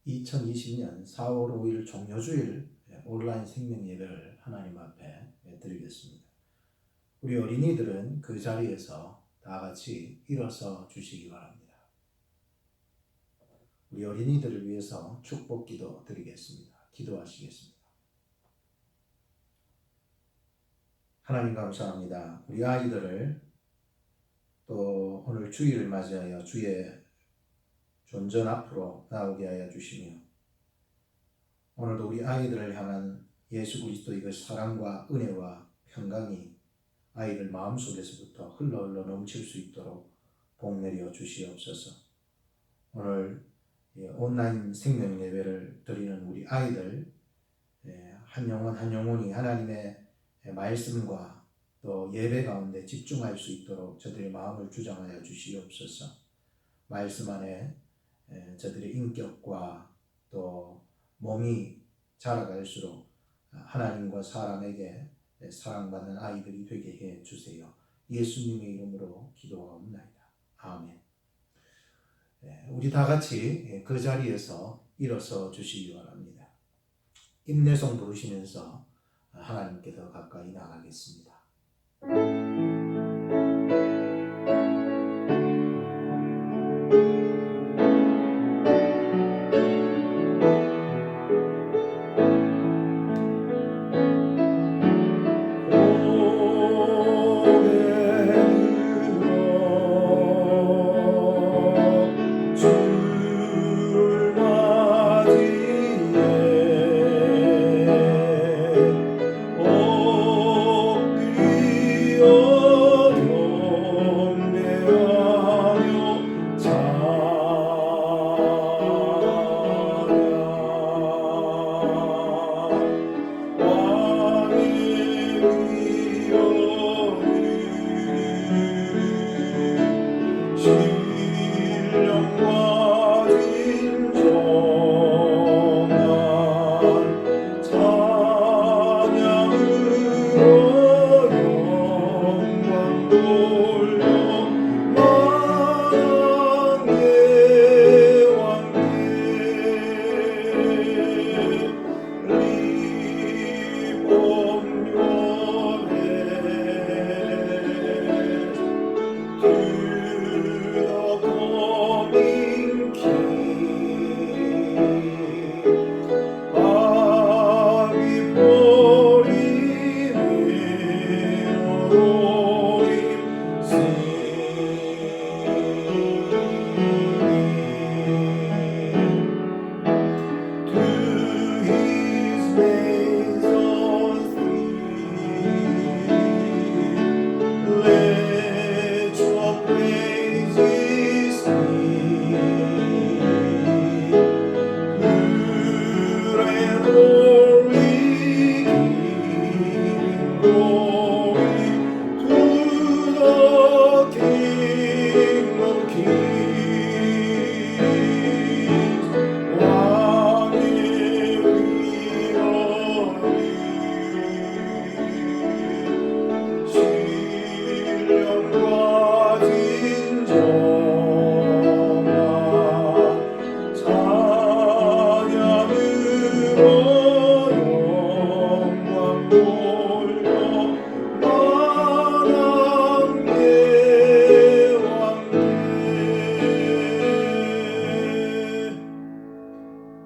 2020년 4월 5일 종료주일 온라인 생명 예배를 하나님 앞에 드리겠습니다. 우리 어린이들은 그 자리에서 다 같이 일어서 주시기 바랍니다. 우리 어린이들을 위해서 축복 기도 드리겠습니다. 기도하시겠습니다. 하나님 감사합니다. 우리 아이들을 또 오늘 주일을 맞이하여 주의 존전 앞으로 나오게 하여 주시며 오늘도 우리 아이들을 향한 예수 그리스도의 그 사랑과 은혜와 평강이 아이들 마음속에서부터 흘러 넘칠 수 있도록 복 내려 주시옵소서. 오늘 온라인 생명 예배를 드리는 우리 아이들 한 영혼 한 영혼이 하나님의 말씀과 또 예배 가운데 집중할 수 있도록 저들의 마음을 주장하여 주시옵소서. 말씀 안에 저들의 인격과 또 몸이 자라갈수록 하나님과 사람에게 사랑받는 아이들이 되게 해 주세요. 예수님의 이름으로 기도하옵나이다. 아멘. 우리 다 같이 그 자리에서 일어서 주시기 바랍니다. 임내송 부르시면서 하나님께 더 가까이 나가겠습니다.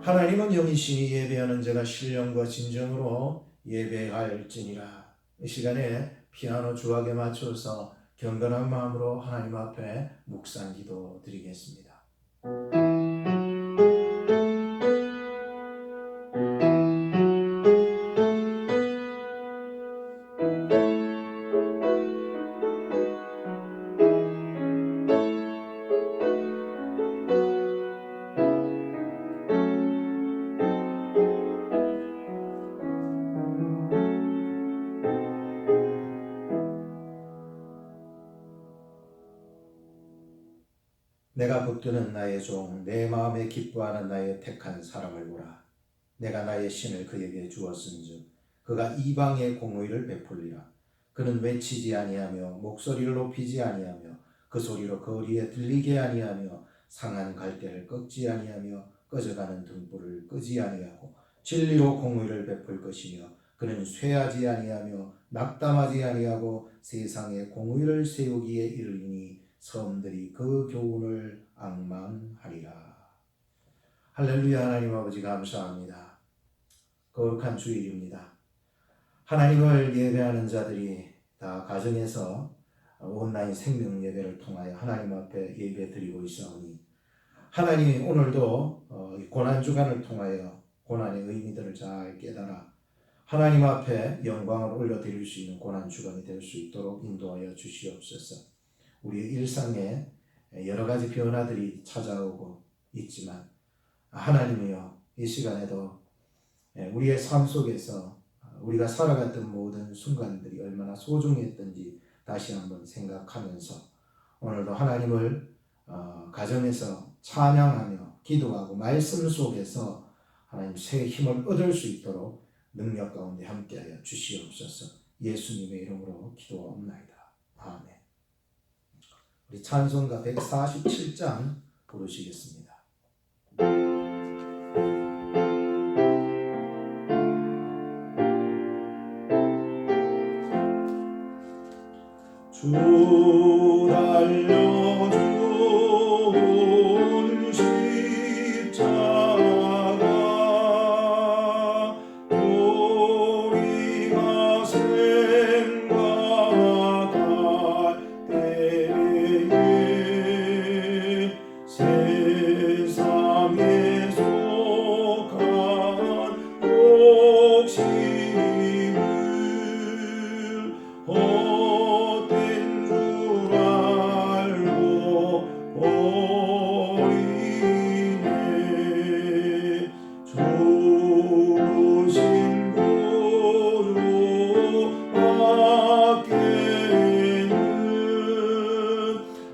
하나님은 영이시니 예배하는 자가 신령과 진정으로 예배할지니라. 이 시간에 피아노 주악에 맞춰서 경건한 마음으로 하나님 앞에 묵상 기도 드리겠습니다. 내가 붙드는 나의 종, 내 마음에 기뻐하는 나의 택한 사람을 보라. 내가 나의 신을 그에게 주었은즉 그가 이방의 공의를 베풀리라. 그는 외치지 아니하며 목소리를 높이지 아니하며 그 소리로 거리에 들리게 아니하며 상한 갈대를 꺾지 아니하며 꺼져가는 등불을 끄지 아니하고 진리로 공의를 베풀 것이며 그는 쇠하지 아니하며 낙담하지 아니하고 세상에 공의를 세우기에 이르리니 섬들이 그 교훈을 앙망하리라. 할렐루야. 하나님 아버지 감사합니다. 거룩한 주일입니다. 하나님을 예배하는 자들이 다 가정에서 온라인 생명 예배를 통하여 하나님 앞에 예배 드리고 있사오니 하나님 오늘도 고난주간을 통하여 고난의 의미들을 잘 깨달아 하나님 앞에 영광을 올려드릴 수 있는 고난주간이 될 수 있도록 인도하여 주시옵소서. 우리의 일상에 여러 가지 변화들이 찾아오고 있지만 하나님이여 이 시간에도 우리의 삶 속에서 우리가 살아갔던 모든 순간들이 얼마나 소중했던지 다시 한번 생각하면서 오늘도 하나님을 가정에서 찬양하며 기도하고 말씀 속에서 하나님 새 힘을 얻을 수 있도록 능력 가운데 함께하여 주시옵소서. 예수님의 이름으로 기도하옵나이다. 아멘. 우리 찬송가 147장 부르시겠습니다. 주 달려준 십자가 우리가 생각할 때에 세상에 속한 욕심을 죽으신 구주 밖에는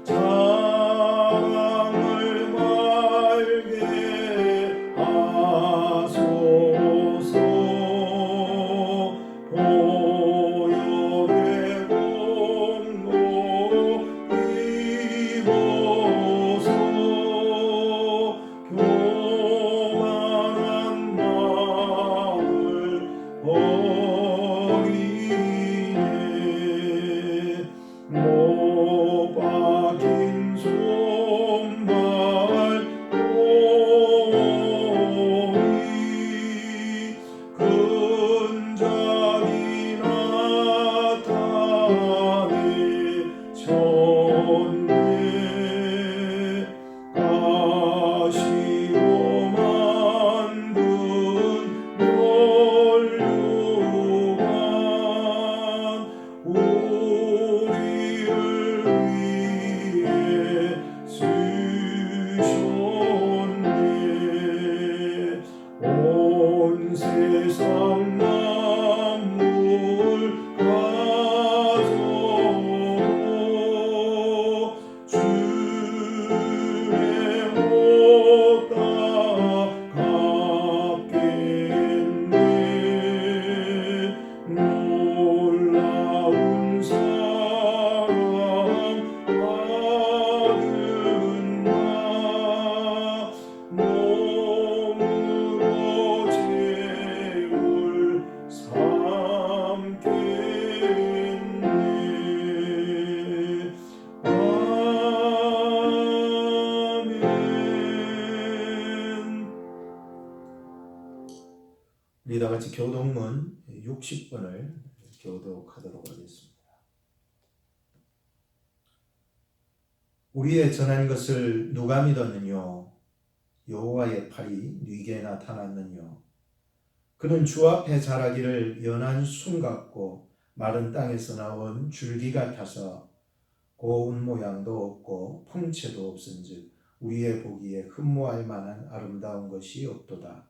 자랑을 말게 하소서. 보혈의 공로 입어서 교만한 마음을 버리네. 못 박힌 손발 보이 근장이 나타내셨네. 가시로 만든 면류관 우리를 위해 쓰셨네. 온 세상 만물 가져도 주의 못 갚겠네. 놀라운 사랑 받은 나 몸으로 죄를 삼겠네. 아멘. 우리 다 같이 교독문 60번을 교독하도록 하겠습니다. 우리의 전한 것을 누가 믿었느뇨? 여호와의 팔이 네게 나타났느뇨? 그는 주 앞에 자라기를 연한 순 같고 마른 땅에서 나온 줄기 같아서 고운 모양도 없고 풍채도 없은즉 우리의 보기에 흠모할 만한 아름다운 것이 없도다.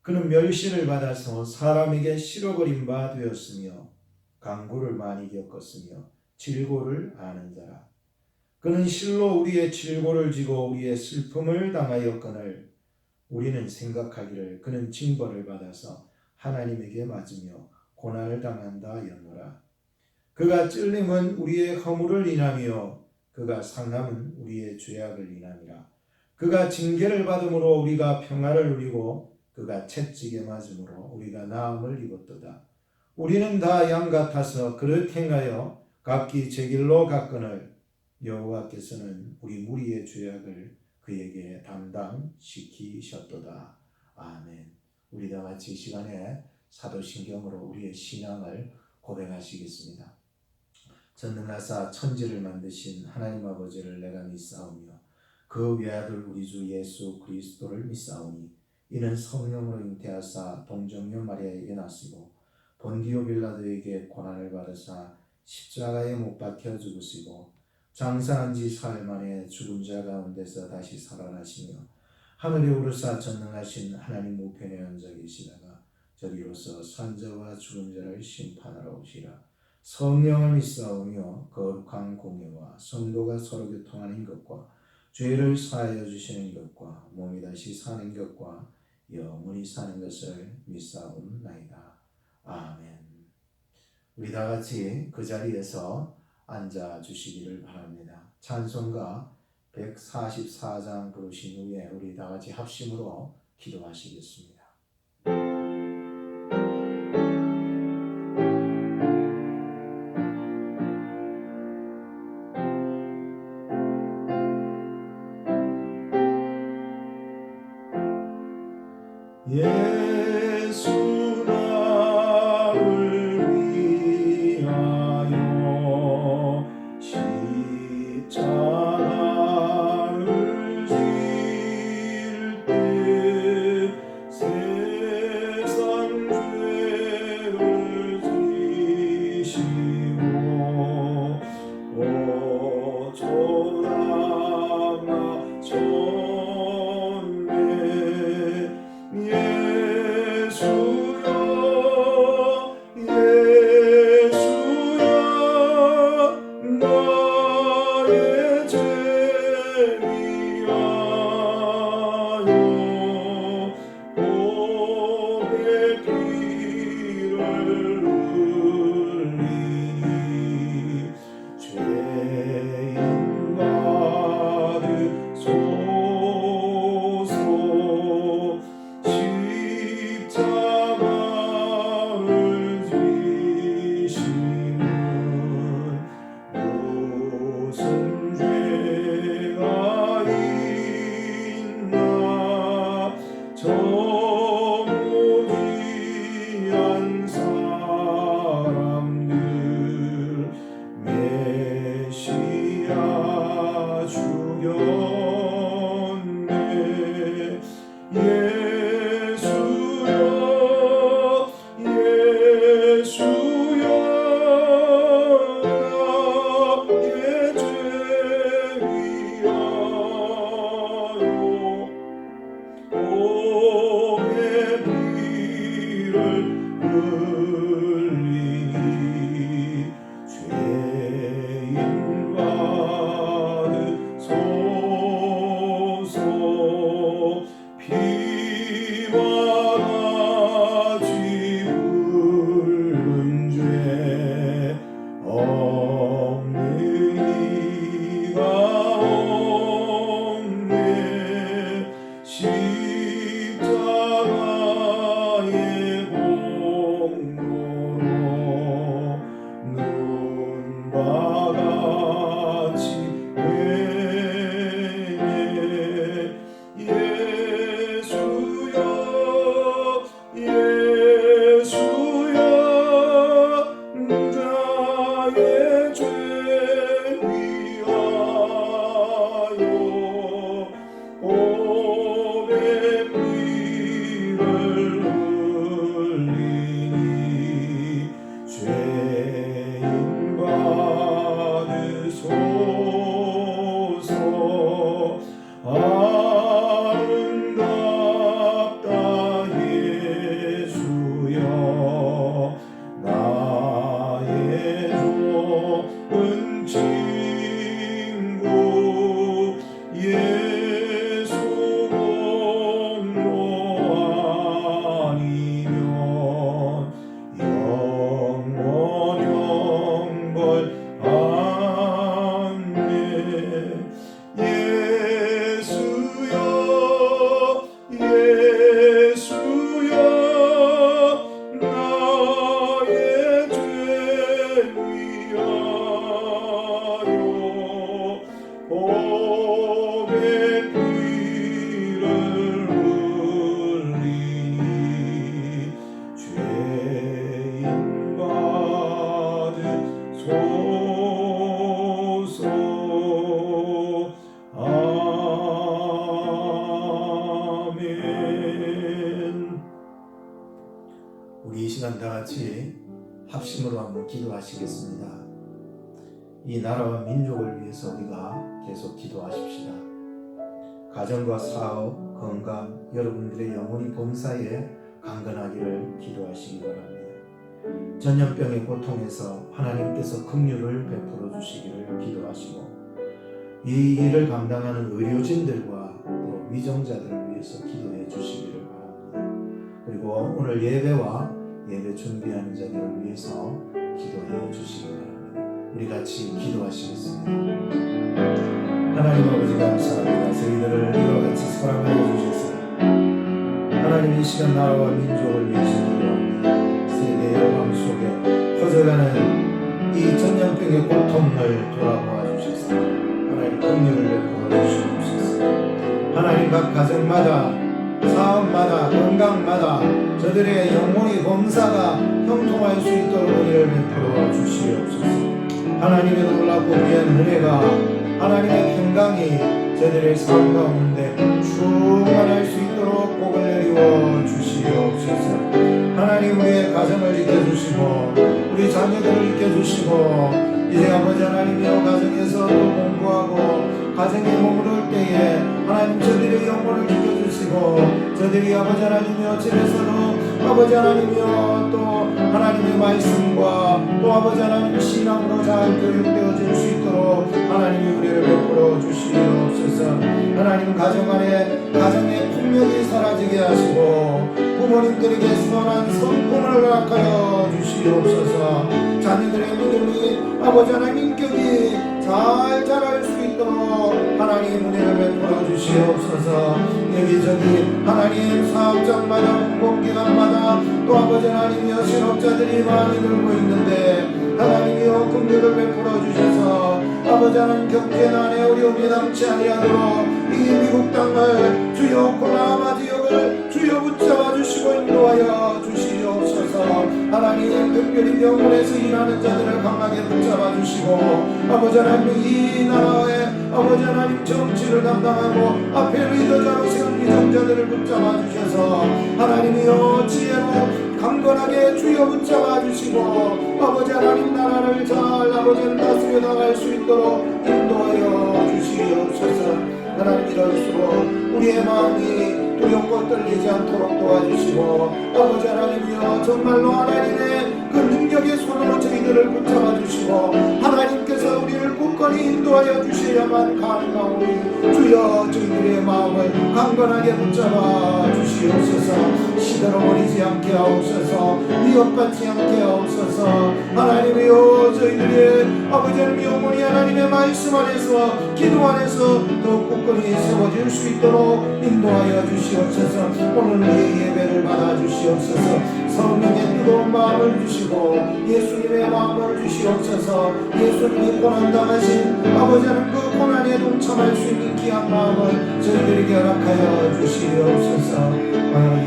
그는 멸시를 받아서 사람에게 실어버린 바 되었으며 강구를 많이 겪었으며 질고를 아는 자라. 그는 실로 우리의 질고를 지고 우리의 슬픔을 당하였거늘 우리는 생각하기를 그는 징벌을 받아서 하나님에게 맞으며 고난을 당한다 하였노라. 그가 찔림은 우리의 허물을 인하며 그가 상함은 우리의 죄악을 인함이라. 그가 징계를 받음으로 우리가 평화를 누리고 그가 채찍에 맞음으로 우리가 나음을 입었도다. 우리는 다 양 같아서 그릇 행하여 각기 제 길로 갔거늘 여호와께서는 우리 무리의 죄악을 그에게 담당시키셨도다. 아멘. 우리 다 같이 이 시간에 사도신경으로 우리의 신앙을 고백하시겠습니다. 전능하사 천지를 만드신 하나님 아버지를 내가 믿사오며 그 외아들 우리 주 예수 그리스도를 믿사오니 이는 성령으로 잉태하사 동정녀 마리아에게 나시고 본디오 빌라도에게 고난을 받으사 십자가에 못 박혀 죽으시고 장사한 지 사흘 만에 죽은 자 가운데서 다시 살아나시며 하늘에 오르사 전능하신 하나님 우편에 앉아 계시다가 저리로서 산자와 죽은 자를 심판하러 오시라. 성령을 믿사오며 거룩한 공예와 성도가 서로 교통하는 것과 죄를 사하여 주시는 것과 몸이 다시 사는 것과 영원히 사는 것을 믿사옵나이다. 아멘. 우리 다 같이 그 자리에서 앉아 주시기를 바랍니다. 찬송가 144장 부르신 후에 우리 다 같이 합심으로 기도하시겠습니다. 예수 나를 위하여 십자가를 질 때 세상 죄를 지시고 어쩌다가 예수여 예수여 나의 죄 위하여 고백 길을 흘리니 죄인 받으소서 십자가를 지시는 무슨 죄가 있나 저 무지한 사람들 메시아 죽였네 예수여 예수여 나의 죄 위하여 고백 피를 흘리니 죄인 받으소서 피와 같이 붉은 죄 없는 이가 없네 십자가의 공로로 눈과 같이 되네 예수여 예수여 나의 죄 위하여 고백 피를 흘리니 죄인 받으소서 아름답다 예수여 나의 좋은 친구 예수 공로 아니면 영원한 걸 안네 예수여 시간 다 같이 합심으로 한번 기도하시겠습니다. 이 나라와 민족을 위해서 우리가 계속 기도하십시다. 가정과 사업, 건강, 여러분들의 영혼이 범사에 강건하기를 기도하시기 바랍니다. 전염병의 고통에서 하나님께서 긍휼을 베풀어 주시기를 기도하시고, 이 일을 감당하는 의료진들과 또 위정자들을 위해서 기도해 주시기를 바랍니다. 그리고 오늘 예배와 예배 준비하는 자들을 위해서 기도해 주시기 바랍니다. 우리 같이 기도하시겠습니다. 하나님 아버지 감사합니다. 저희들을 이와 같이 사랑하여 주셔서 하나님 이 시간 나라와 민족을 위해서 기도합니다. 세계 열방 속에 퍼져가는 이 전염병의 고통을 돌아보아 주셔서 하나님 긍휼을 베풀어 주시옵소서. 하나님 각 가정마다 사업마다 건강마다 저들의 영혼이 범사가 형통할 수 있도록 은혜를 베풀어 주시옵소서. 하나님의 놀랍고 귀한 은혜가 하나님의 평강이 저들의 삶 가운데 충만할 수 있도록 복을 내리워 주시옵소서. 하나님 우리의 가정을 지켜주시고 우리 자녀들을 지켜주시고 이제 아버지 하나님이여 가정에서 또 공부하고 가정에 머무를 때에 하나님 저들의 영혼을 지켜주시고 저들이 아버지 하나님이여 집에서도 아버지 하나님이여 또 하나님의 말씀과 또 아버지 하나님의 신앙으로 잘 교육되어질 수 있도록 하나님의 은혜를 베풀어 주시옵소서. 하나님 가정 안에 가정의 폭력이 사라지게 하시고 부모님들에게 선한 성품을 허락하여 주시옵소서. 자녀들의 믿음이 아버지 하나님 인격이 잘 자랄 수 있도록 하나님 은혜를 베풀어 주시옵소서. 여기저기 하나님 사업장마다 공공기관마다 또 아버지 하나님이여 신업자들이 많이 늘고 있는데 하나님이여 긍휼을 베풀어 주셔서 아버지 하나님 경제난에 어려움이 남지 아니하도록 이 미국 땅을 주여 코로나 지역을 주여 붙잡아 주시고 인도하여 주시옵소서. 하나님 특별히 병원에서 일하는 자들을 강하게 붙잡아 주시고 아버지 하나님 이 나라의 아버지 하나님 정치를 담당하고 앞에 리더자로 세운 위정자들을 붙잡아 주셔서 하나님이여 지혜로 강건하게 주여 붙잡아 주시고 아버지 하나님 나라를 잘 아버지 다스려 나갈 수 있도록 인도하여 주시옵소서. 하나님 이럴수록 우리의 마음이 두렵고 떨리지 않도록 도와주시고 아버지 하나님이여 정말로 하나님의 그 능력의 손으로 저희들을 붙잡아 주시고 하나님께서 우리를 굳건히 인도하여 주셔야만 가능하오니 주여 저희들의 마음을 강건하게 붙잡아 주시옵소서. 시대로 버리지 않게 하옵소서. 위협받지 않게 하옵소서. 하나님이여 저희들의 아버지 하나님 영혼이 하나님의 말씀 안에서 기도 안에서 더욱 굳건히 세워질 수 있도록 인도하여 주시옵소서. 오늘 우리의 예배를 받아 주시옵소서. 성령의 뜨거운 마음을 주시고 예수님의 마음을 주시옵소서. 예수님이 고난당하신 아버지 하나님 그 고난에 동참할 수 있는 귀한 마음을 저희들에게 허락하여 주시옵소서.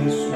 예수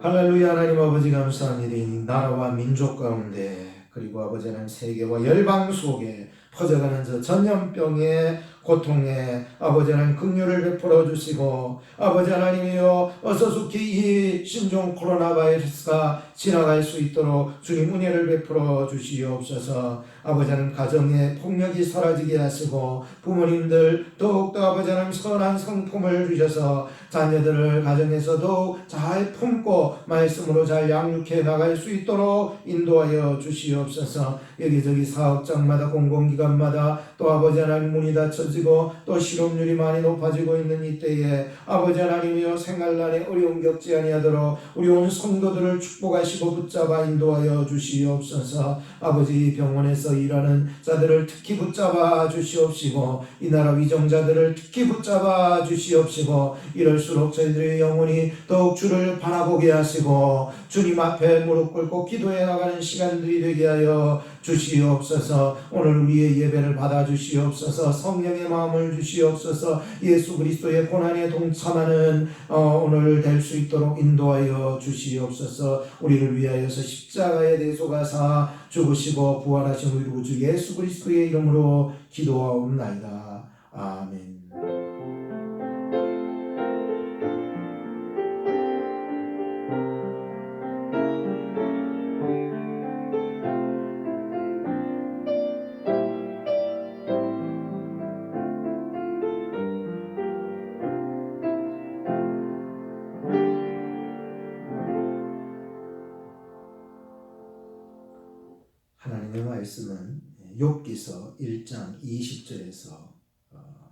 할렐루야. 하나님 아버지 감사합니다. 이 나라와 민족 가운데 그리고 아버지 하나님 세계와 열방 속에 퍼져가는 저 전염병의 고통에 아버지 하나님 긍휼을 베풀어 주시고 아버지 하나님이여 어서속히 이 신종 코로나 바이러스가 지나갈 수 있도록 주님 은혜를 베풀어 주시옵소서. 아버지 하나님 가정의 폭력이 사라지게 하시고 부모님들 더욱더 아버지 하나님 선한 성품을 주셔서 자녀들을 가정에서 더욱 잘 품고 말씀으로 잘 양육해 나갈 수 있도록 인도하여 주시옵소서. 여기저기 사업장마다 공공기관마다 또 아버지 하나님 문이 닫혀지고 또 실업률이 많이 높아지고 있는 이때에 아버지 하나님이여 생활난에 어려움 겪지 아니하도록 우리 온 성도들을 축복하시고 붙잡아 인도하여 주시옵소서. 아버지 병원에서 일하는 자들을 특히 붙잡아 주시옵시고 이 나라 위정자들을 특히 붙잡아 주시옵시고 이럴수록 저희들의 영혼이 더욱 주를 바라보게 하시고 주님 앞에 무릎 꿇고 기도해 나가는 시간들이 되게 하여 주시옵소서. 오늘 우리의 예배를 받아 주시옵소서. 성령의 마음을 주시옵소서. 예수 그리스도의 고난에 동참하는 오늘 될 수 있도록 인도하여 주시옵소서. 우리를 위하여서 십자가에 대소가사 죽으시고 부활하신 우리 구주 예수 그리스도의 이름으로 기도하옵나이다. 아멘. 하나님의 말씀은 욥기서 1장 20절에서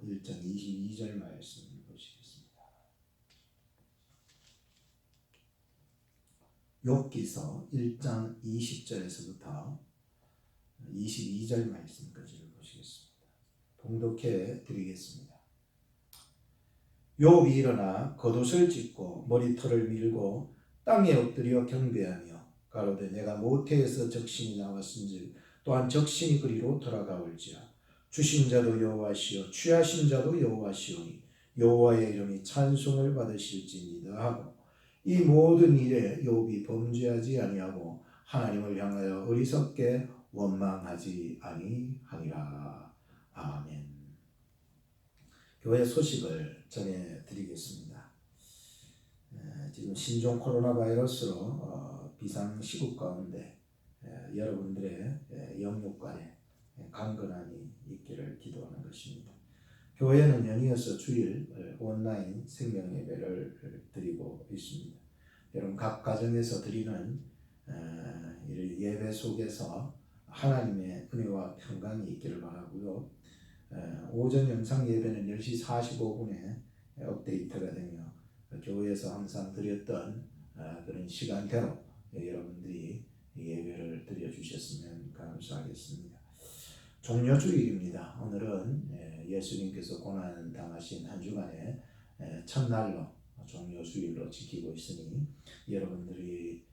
1장 22절 말씀을 보시겠습니다. 욥기서 1장 20절에서부터 22절 말씀까지를 보시겠습니다. 봉독해 드리겠습니다. 욥이 일어나 겉옷을 찢고 머리털을 밀고 땅에 엎드려 경배하며 가로되 내가 모태에서 적신이 나왔은즉 또한 적신이 그리로 돌아가올지라. 주신 자도 여호와시요 취하신 자도 여호와시오니 여호와의 이름이 찬송을 받으실지니이다 하고 이 모든 일에 욥이 범죄하지 아니하고 하나님을 향하여 어리석게 원망하지 아니하니라. 아멘. 교회 소식을 전해드리겠습니다. 지금 신종 코로나 바이러스로 비상시국 가운데 여러분들의 영육간에 강건함이 있기를 기도하는 것입니다. 교회는 연이어서 주일 온라인 생명 예배를 드리고 있습니다. 여러분 각 가정에서 드리는 예배 속에서 하나님의 은혜와 평강이 있기를 바라고요. 오전 영상 예배는 10시 45분에 업데이트가 되며 교회에서 항상 드렸던 그런 시간대로 여러분들이 예배를 드려주셨으면 감사하겠습니다. 종려주일입니다. 오늘은 예수님께서 고난 당하신 한 주간의 첫날로 종려주일로 지키고 있으니 여러분들이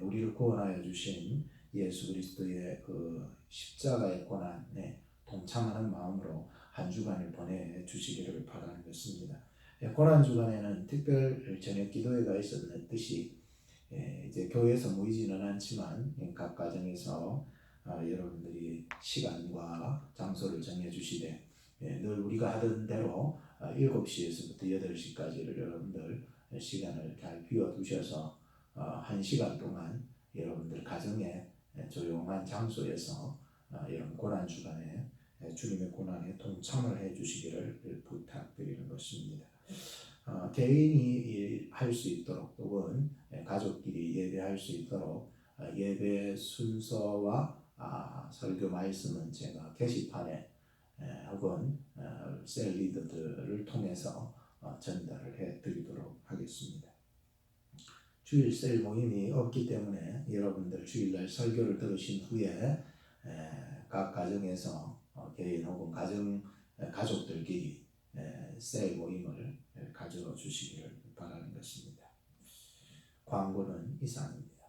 우리를 구원하여 주신 예수 그리스도의 그 십자가의 고난에 동참하는 마음으로 한 주간을 보내주시기를 바라는 것입니다. 고난 주간에는 특별 저녁 기도회가 있었듯이 이제 교회에서 모이지는 않지만 각 가정에서 여러분들이 시간과 장소를 정해주시되 늘 우리가 하던 대로 7시에서부터 8시까지를 여러분들 시간을 잘 비워두셔서 1시간 동안 여러분들 가정의 조용한 장소에서 이런 고난 주간에 주님의 고난에 동참을 해주시기를 부탁드리는 것입니다. 개인이 할 수 있도록 또는 가족끼리 예배할 수 있도록 예배 순서와 설교 말씀은 제가 게시판에 혹은 셀 리더들을 통해서 전달을 해드리도록 하겠습니다. 주일 셀 모임이 없기 때문에 여러분들 주일날 설교를 들으신 후에 각 가정에서 개인 혹은 가족들끼리 셀 모임을 가져 주시기를 바라는 것입니다. 광고는 이상입니다.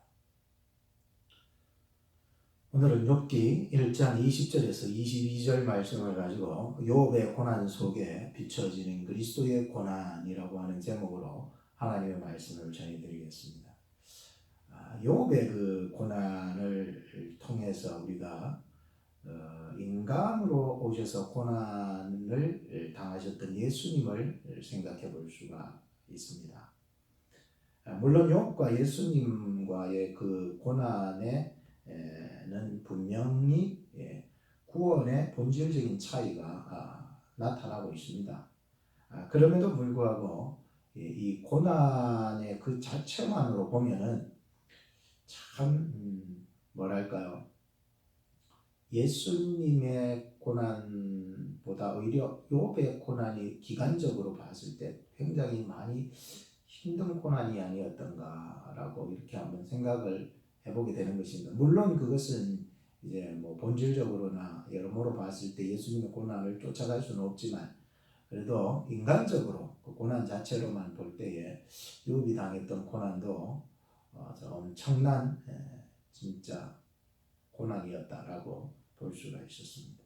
오늘은 욥기 1장 20절에서 22절 말씀을 가지고 욥의 고난 속에 비춰지는 그리스도의 고난이라고 하는 제목으로 하나님의 말씀을 전해드리겠습니다. 욥의 그 고난을 통해서 우리가 인간으로 오셔서 고난을 당하셨던 예수님을 생각해 볼 수가 있습니다. 물론 욥과 예수님과의 그 고난에는 분명히 구원의 본질적인 차이가 나타나고 있습니다. 그럼에도 불구하고 이 고난의 그 자체만으로 보면은 참 뭐랄까요, 예수님의 고난보다 오히려 욥의 고난이 기간적으로 봤을 때 굉장히 많이 힘든 고난이 아니었던가라고 이렇게 한번 생각을 해보게 되는 것입니다. 물론 그것은 이제 뭐 본질적으로나 여러모로 봤을 때 예수님의 고난을 쫓아갈 수는 없지만 그래도 인간적으로 그 고난 자체로만 볼 때에 욥이 당했던 고난도 엄청난 진짜 고난이었다라고 볼 수가 있었습니다.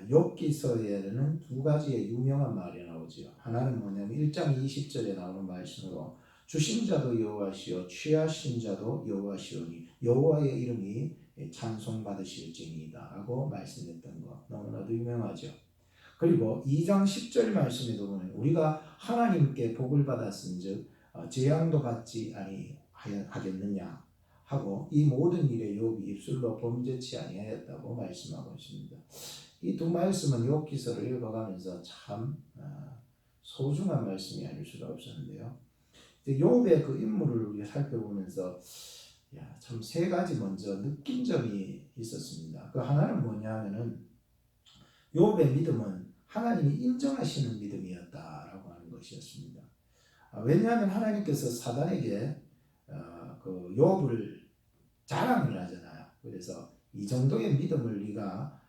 욥기서에는 두 가지의 유명한 말이 나오지요. 하나는 뭐냐면 1장 20절에 나오는 말씀으로 주신 자도 여호와시요 취하신 자도 여호와시오니 여호와의 이름이 찬송받으실지니이다 라고 말씀했던 것 너무나도 유명하죠. 그리고 2장 10절 말씀에도 보면 우리가 하나님께 복을 받았은즉 재앙도 받지 아니하겠느냐 하고 이 모든 일에 욥이 입술로 범죄치 아니하였다고 말씀하고 있습니다. 이 두 말씀은 욥기서를 읽어가면서 참 소중한 말씀이 아닐 수가 없었는데요. 욥의 그 인물을 우리가 살펴보면서 참 세 가지 먼저 느낀 점이 있었습니다. 그 하나는 뭐냐면은 욥의 믿음은 하나님이 인정하시는 믿음이었다라고 하는 것이었습니다. 왜냐하면 하나님께서 사단에게 그 욥을 자랑을 하잖아요. 그래서 이 정도의 믿음을 네가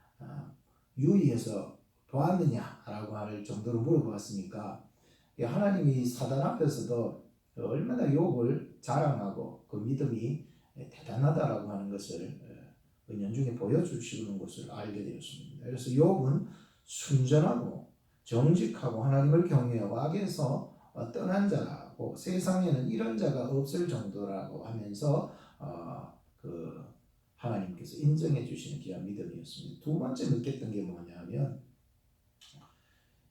유의해서 보았느냐라고 할 정도로 물어보았으니까 하나님이 사단 앞에서도 얼마나 욥을 자랑하고 그 믿음이 대단하다라고 하는 것을 은연중에 보여주시는 것을 알게 되었습니다. 그래서 욥은 순전하고 정직하고 하나님을 경외하고 악에서 떠난 자라고 세상에는 이런 자가 없을 정도라고 하면서 그 하나님께서 인정해 주시는 귀한 믿음이었습니다. 두 번째 느꼈던 게 뭐냐면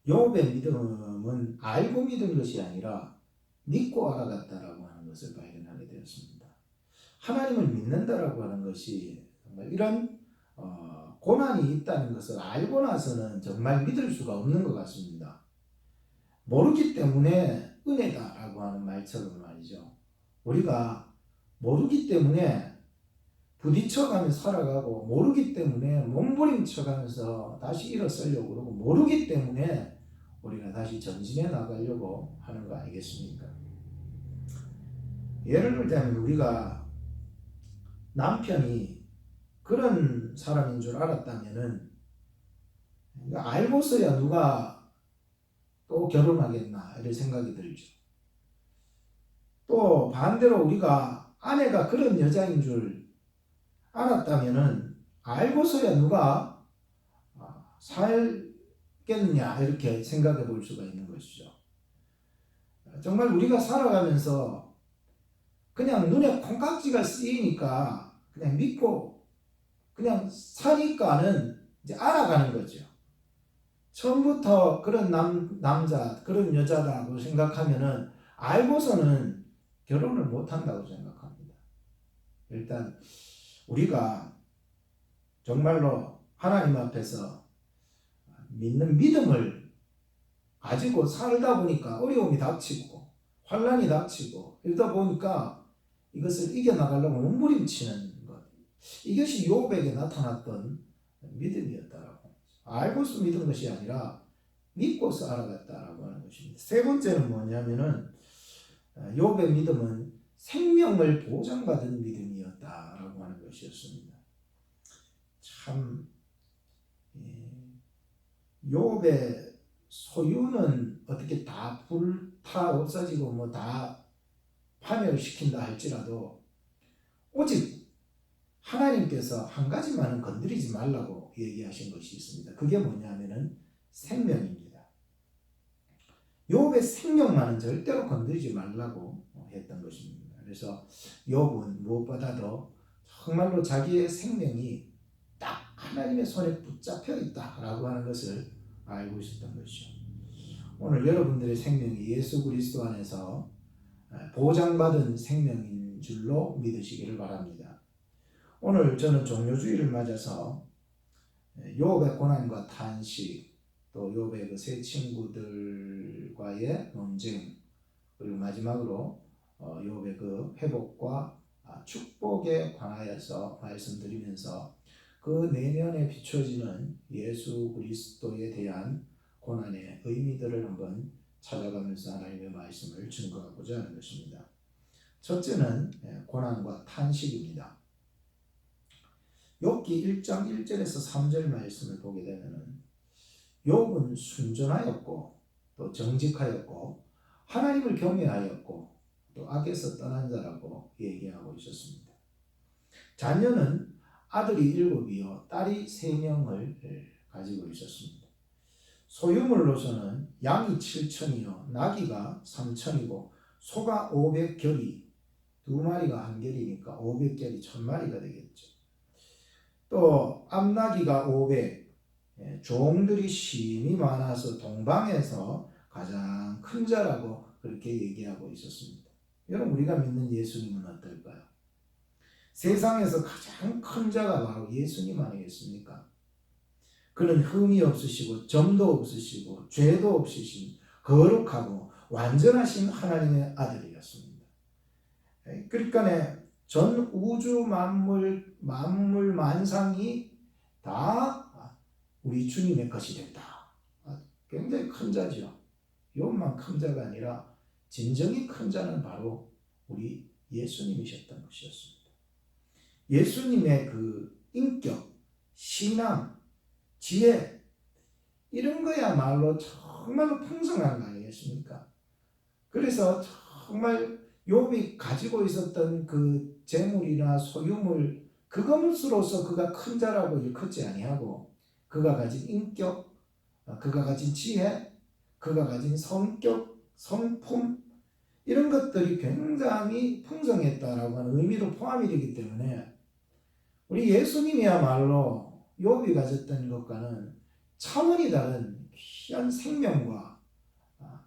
욥의 믿음은 알고 믿은 것이 아니라 믿고 알아갔다라고 하는 것을 발견하게 되었습니다. 하나님을 믿는다라고 하는 것이 정말 이런 고난이 있다는 것을 알고 나서는 정말 믿을 수가 없는 것 같습니다. 모르기 때문에 은혜다라고 하는 말처럼 말이죠. 우리가 모르기 때문에 부딪혀가며 살아가고 모르기 때문에 몸부림쳐가면서 다시 일어서려고 그러고 모르기 때문에 우리가 다시 전진해 나가려고 하는 거 아니겠습니까? 예를 들자면 우리가 남편이 그런 사람인 줄 알았다면은 알고서야 누가 또 결혼하겠나 이런 생각이 들죠. 또 반대로 우리가 아내가 그런 여자인 줄 알았다면은 알고서야 누가 살겠느냐 이렇게 생각해 볼 수가 있는 것이죠. 정말 우리가 살아가면서 그냥 눈에 콩깍지가 쓰이니까 그냥 믿고 그냥 사니까는 이제 알아가는 거죠. 처음부터 그런 남자, 그런 여자다고 생각하면은 알고서는 결혼을 못 한다고 생각합니다. 일단 우리가 정말로 하나님 앞에서 믿는 믿음을 가지고 살다 보니까 어려움이 닥치고 환난이 닥치고 이러다 보니까 이것을 이겨나가려고 몸부림치는 것. 이것이 욥에게 나타났던 믿음이었다라고. 알고서 믿은 것이 아니라 믿고서 알아갔다라고 하는 것입니다. 세 번째는 뭐냐면은 욥의 믿음은 생명을 보장받은 믿음이었다라고 하는 것이었습니다. 참 욥의 소유는 어떻게 다 불타 없어지고 뭐 다 파멸시킨다 할지라도 오직 하나님께서 한 가지만은 건드리지 말라고 얘기하신 것이 있습니다. 그게 뭐냐면은 생명입니다. 욥의 생명만은 절대로 건드리지 말라고 했던 것입니다. 그래서 욥은 무엇보다도 정말로 자기의 생명이 딱 하나님의 손에 붙잡혀 있다라고 하는 것을 알고 있었던 것이죠. 오늘 여러분들의 생명이 예수 그리스도 안에서 보장받은 생명인 줄로 믿으시기를 바랍니다. 오늘 저는 종료주의를 맞아서 욥의 고난과 탄식, 또 욥의 그 세 친구들과의 논쟁, 그리고 마지막으로 욥의 그 회복과 축복에 관하여서 말씀드리면서 그 내면에 비춰지는 예수 그리스도에 대한 고난의 의미들을 한번 찾아가면서 하나님의 말씀을 증거하고자 하는 것입니다. 첫째는 고난과 탄식입니다. 욥기 1장 1절에서 3절 말씀을 보게 되면 욥은 순전하였고 또 정직하였고 하나님을 경외하였고 또 악에서 떠난 자라고 얘기하고 있었습니다. 자녀는 아들이 7이요 딸이 3명을 가지고 있었습니다. 소유물로서는 양이 7천이요 나귀가 3천이고 소가 500결이 2마리가 한 결이니까 500결이 1000마리가 되겠죠. 또 암나귀가 500, 종들이 심이 많아서 동방에서 가장 큰 자라고 그렇게 얘기하고 있었습니다. 여러분 우리가 믿는 예수님은 어떨까요? 세상에서 가장 큰 자가 바로 예수님 아니겠습니까? 그는 흠이 없으시고 점도 없으시고 죄도 없으신 거룩하고 완전하신 하나님의 아들이었습니다. 그러니까 전 우주 만물 만상이 다 우리 주님의 것이 됐다. 굉장히 큰 자죠. 이것만 큰 자가 아니라 진정히 큰 자는 바로 우리 예수님이셨던 것이었습니다. 예수님의 그 인격, 신앙, 지혜 이런 거야말로 정말로 풍성한 거 아니겠습니까? 그래서 정말 욥이 가지고 있었던 그 재물이나 소유물 그것으로서 그가 큰 자라고 일컫지 아니하고 그가 가진 인격, 그가 가진 지혜, 그가 가진 성격, 성품 이런 것들이 굉장히 풍성했다라고 하는 의미도 포함이 되기 때문에 우리 예수님이야말로 욥이 가졌던 것과는 차원이 다른 귀한 생명과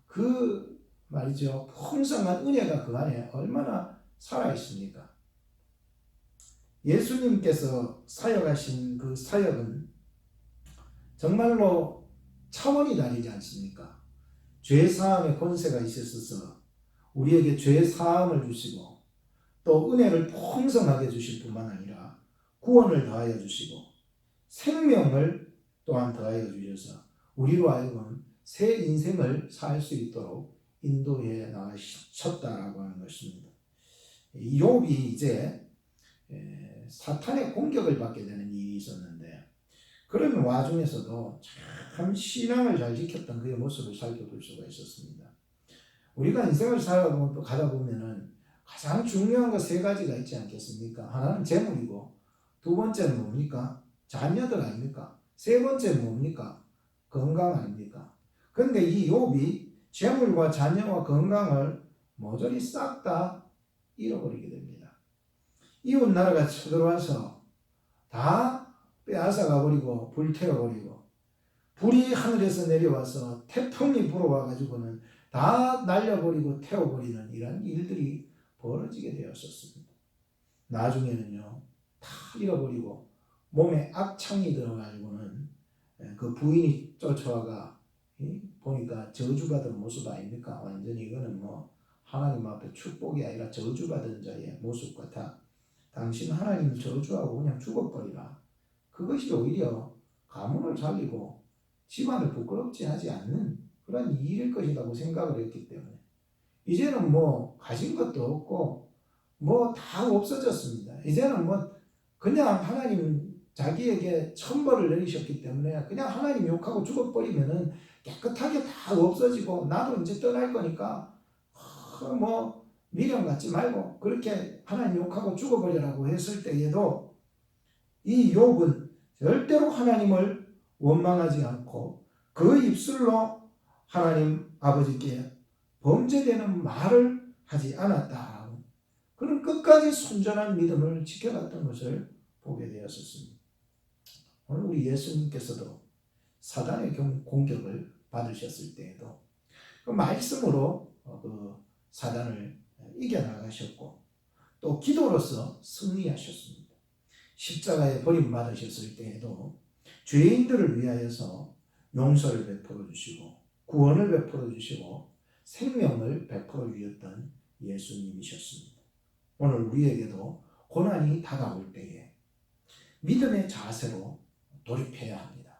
그 말이죠 풍성한 은혜가 그 안에 얼마나 살아 있습니까? 예수님께서 사역하신 그 사역은 정말로 차원이 다르지 않습니까? 죄 사함의 권세가 있었어서 우리에게 죄 사함을 주시고 또 은혜를 풍성하게 주실 뿐만 아니라 구원을 더하여 주시고 생명을 또한 더하여 주셔서 우리로 하여금 새 인생을 살 수 있도록 인도해 나가셨다라고 하는 것입니다. 욥이 이제 사탄의 공격을 받게 되는 일이 있었는데 그런 와중에서도 참 신앙을 잘 지켰던 그의 모습을 살펴볼 수가 있었습니다. 우리가 인생을 살아가다 보면은 가장 중요한 거 세 가지가 있지 않겠습니까? 하나는 재물이고 두 번째는 뭡니까? 자녀들 아닙니까? 세 번째는 뭡니까? 건강 아닙니까? 그런데 이 욥이 재물과 자녀와 건강을 모조리 싹 다 잃어버리게 됩니다. 이웃 나라가 쳐들어와서 다 빼앗아가 버리고 불태워 버리고 불이 하늘에서 내려와서 태풍이 불어와 가지고는 다 날려버리고 태워버리는 이런 일들이 벌어지게 되었었습니다. 나중에는요 다 잃어버리고 몸에 악창이 들어가지고는 그 부인이 쫓아와가 보니까 저주받은 모습 아닙니까? 완전히 이거는 뭐 하나님 앞에 축복이 아니라 저주받은 자의 모습 같아. 당신 하나님을 저주하고 그냥 죽어버리라. 그것이 오히려 가문을 살리고 집안을 부끄럽지 하지 않는 그런 일일 것이라고 생각을 했기 때문에 이제는 뭐 가진 것도 없고 뭐 다 없어졌습니다. 이제는 뭐 그냥 하나님 자기에게 천벌을 내리셨기 때문에 그냥 하나님 욕하고 죽어버리면은 깨끗하게 다 없어지고 나도 이제 떠날 거니까 뭐 미련 갖지 말고 그렇게 하나님 욕하고 죽어버리라고 했을 때에도 이 욥은 절대로 하나님을 원망하지 않고 그 입술로 하나님 아버지께 범죄되는 말을 하지 않았다. 그는 끝까지 순전한 믿음을 지켜갔던 것을 보게 되었습니다. 오늘 우리 예수님께서도 사단의 공격을 받으셨을 때에도 그 말씀으로 그 사단을 이겨나가셨고 또 기도로서 승리하셨습니다. 십자가에 버림받으셨을 때에도 죄인들을 위하여서 용서를 베풀어 주시고 구원을 베풀어 주시고 생명을 베풀어 주셨던 예수님이셨습니다. 오늘 우리에게도 고난이 다가올 때에 믿음의 자세로 돌입해야 합니다.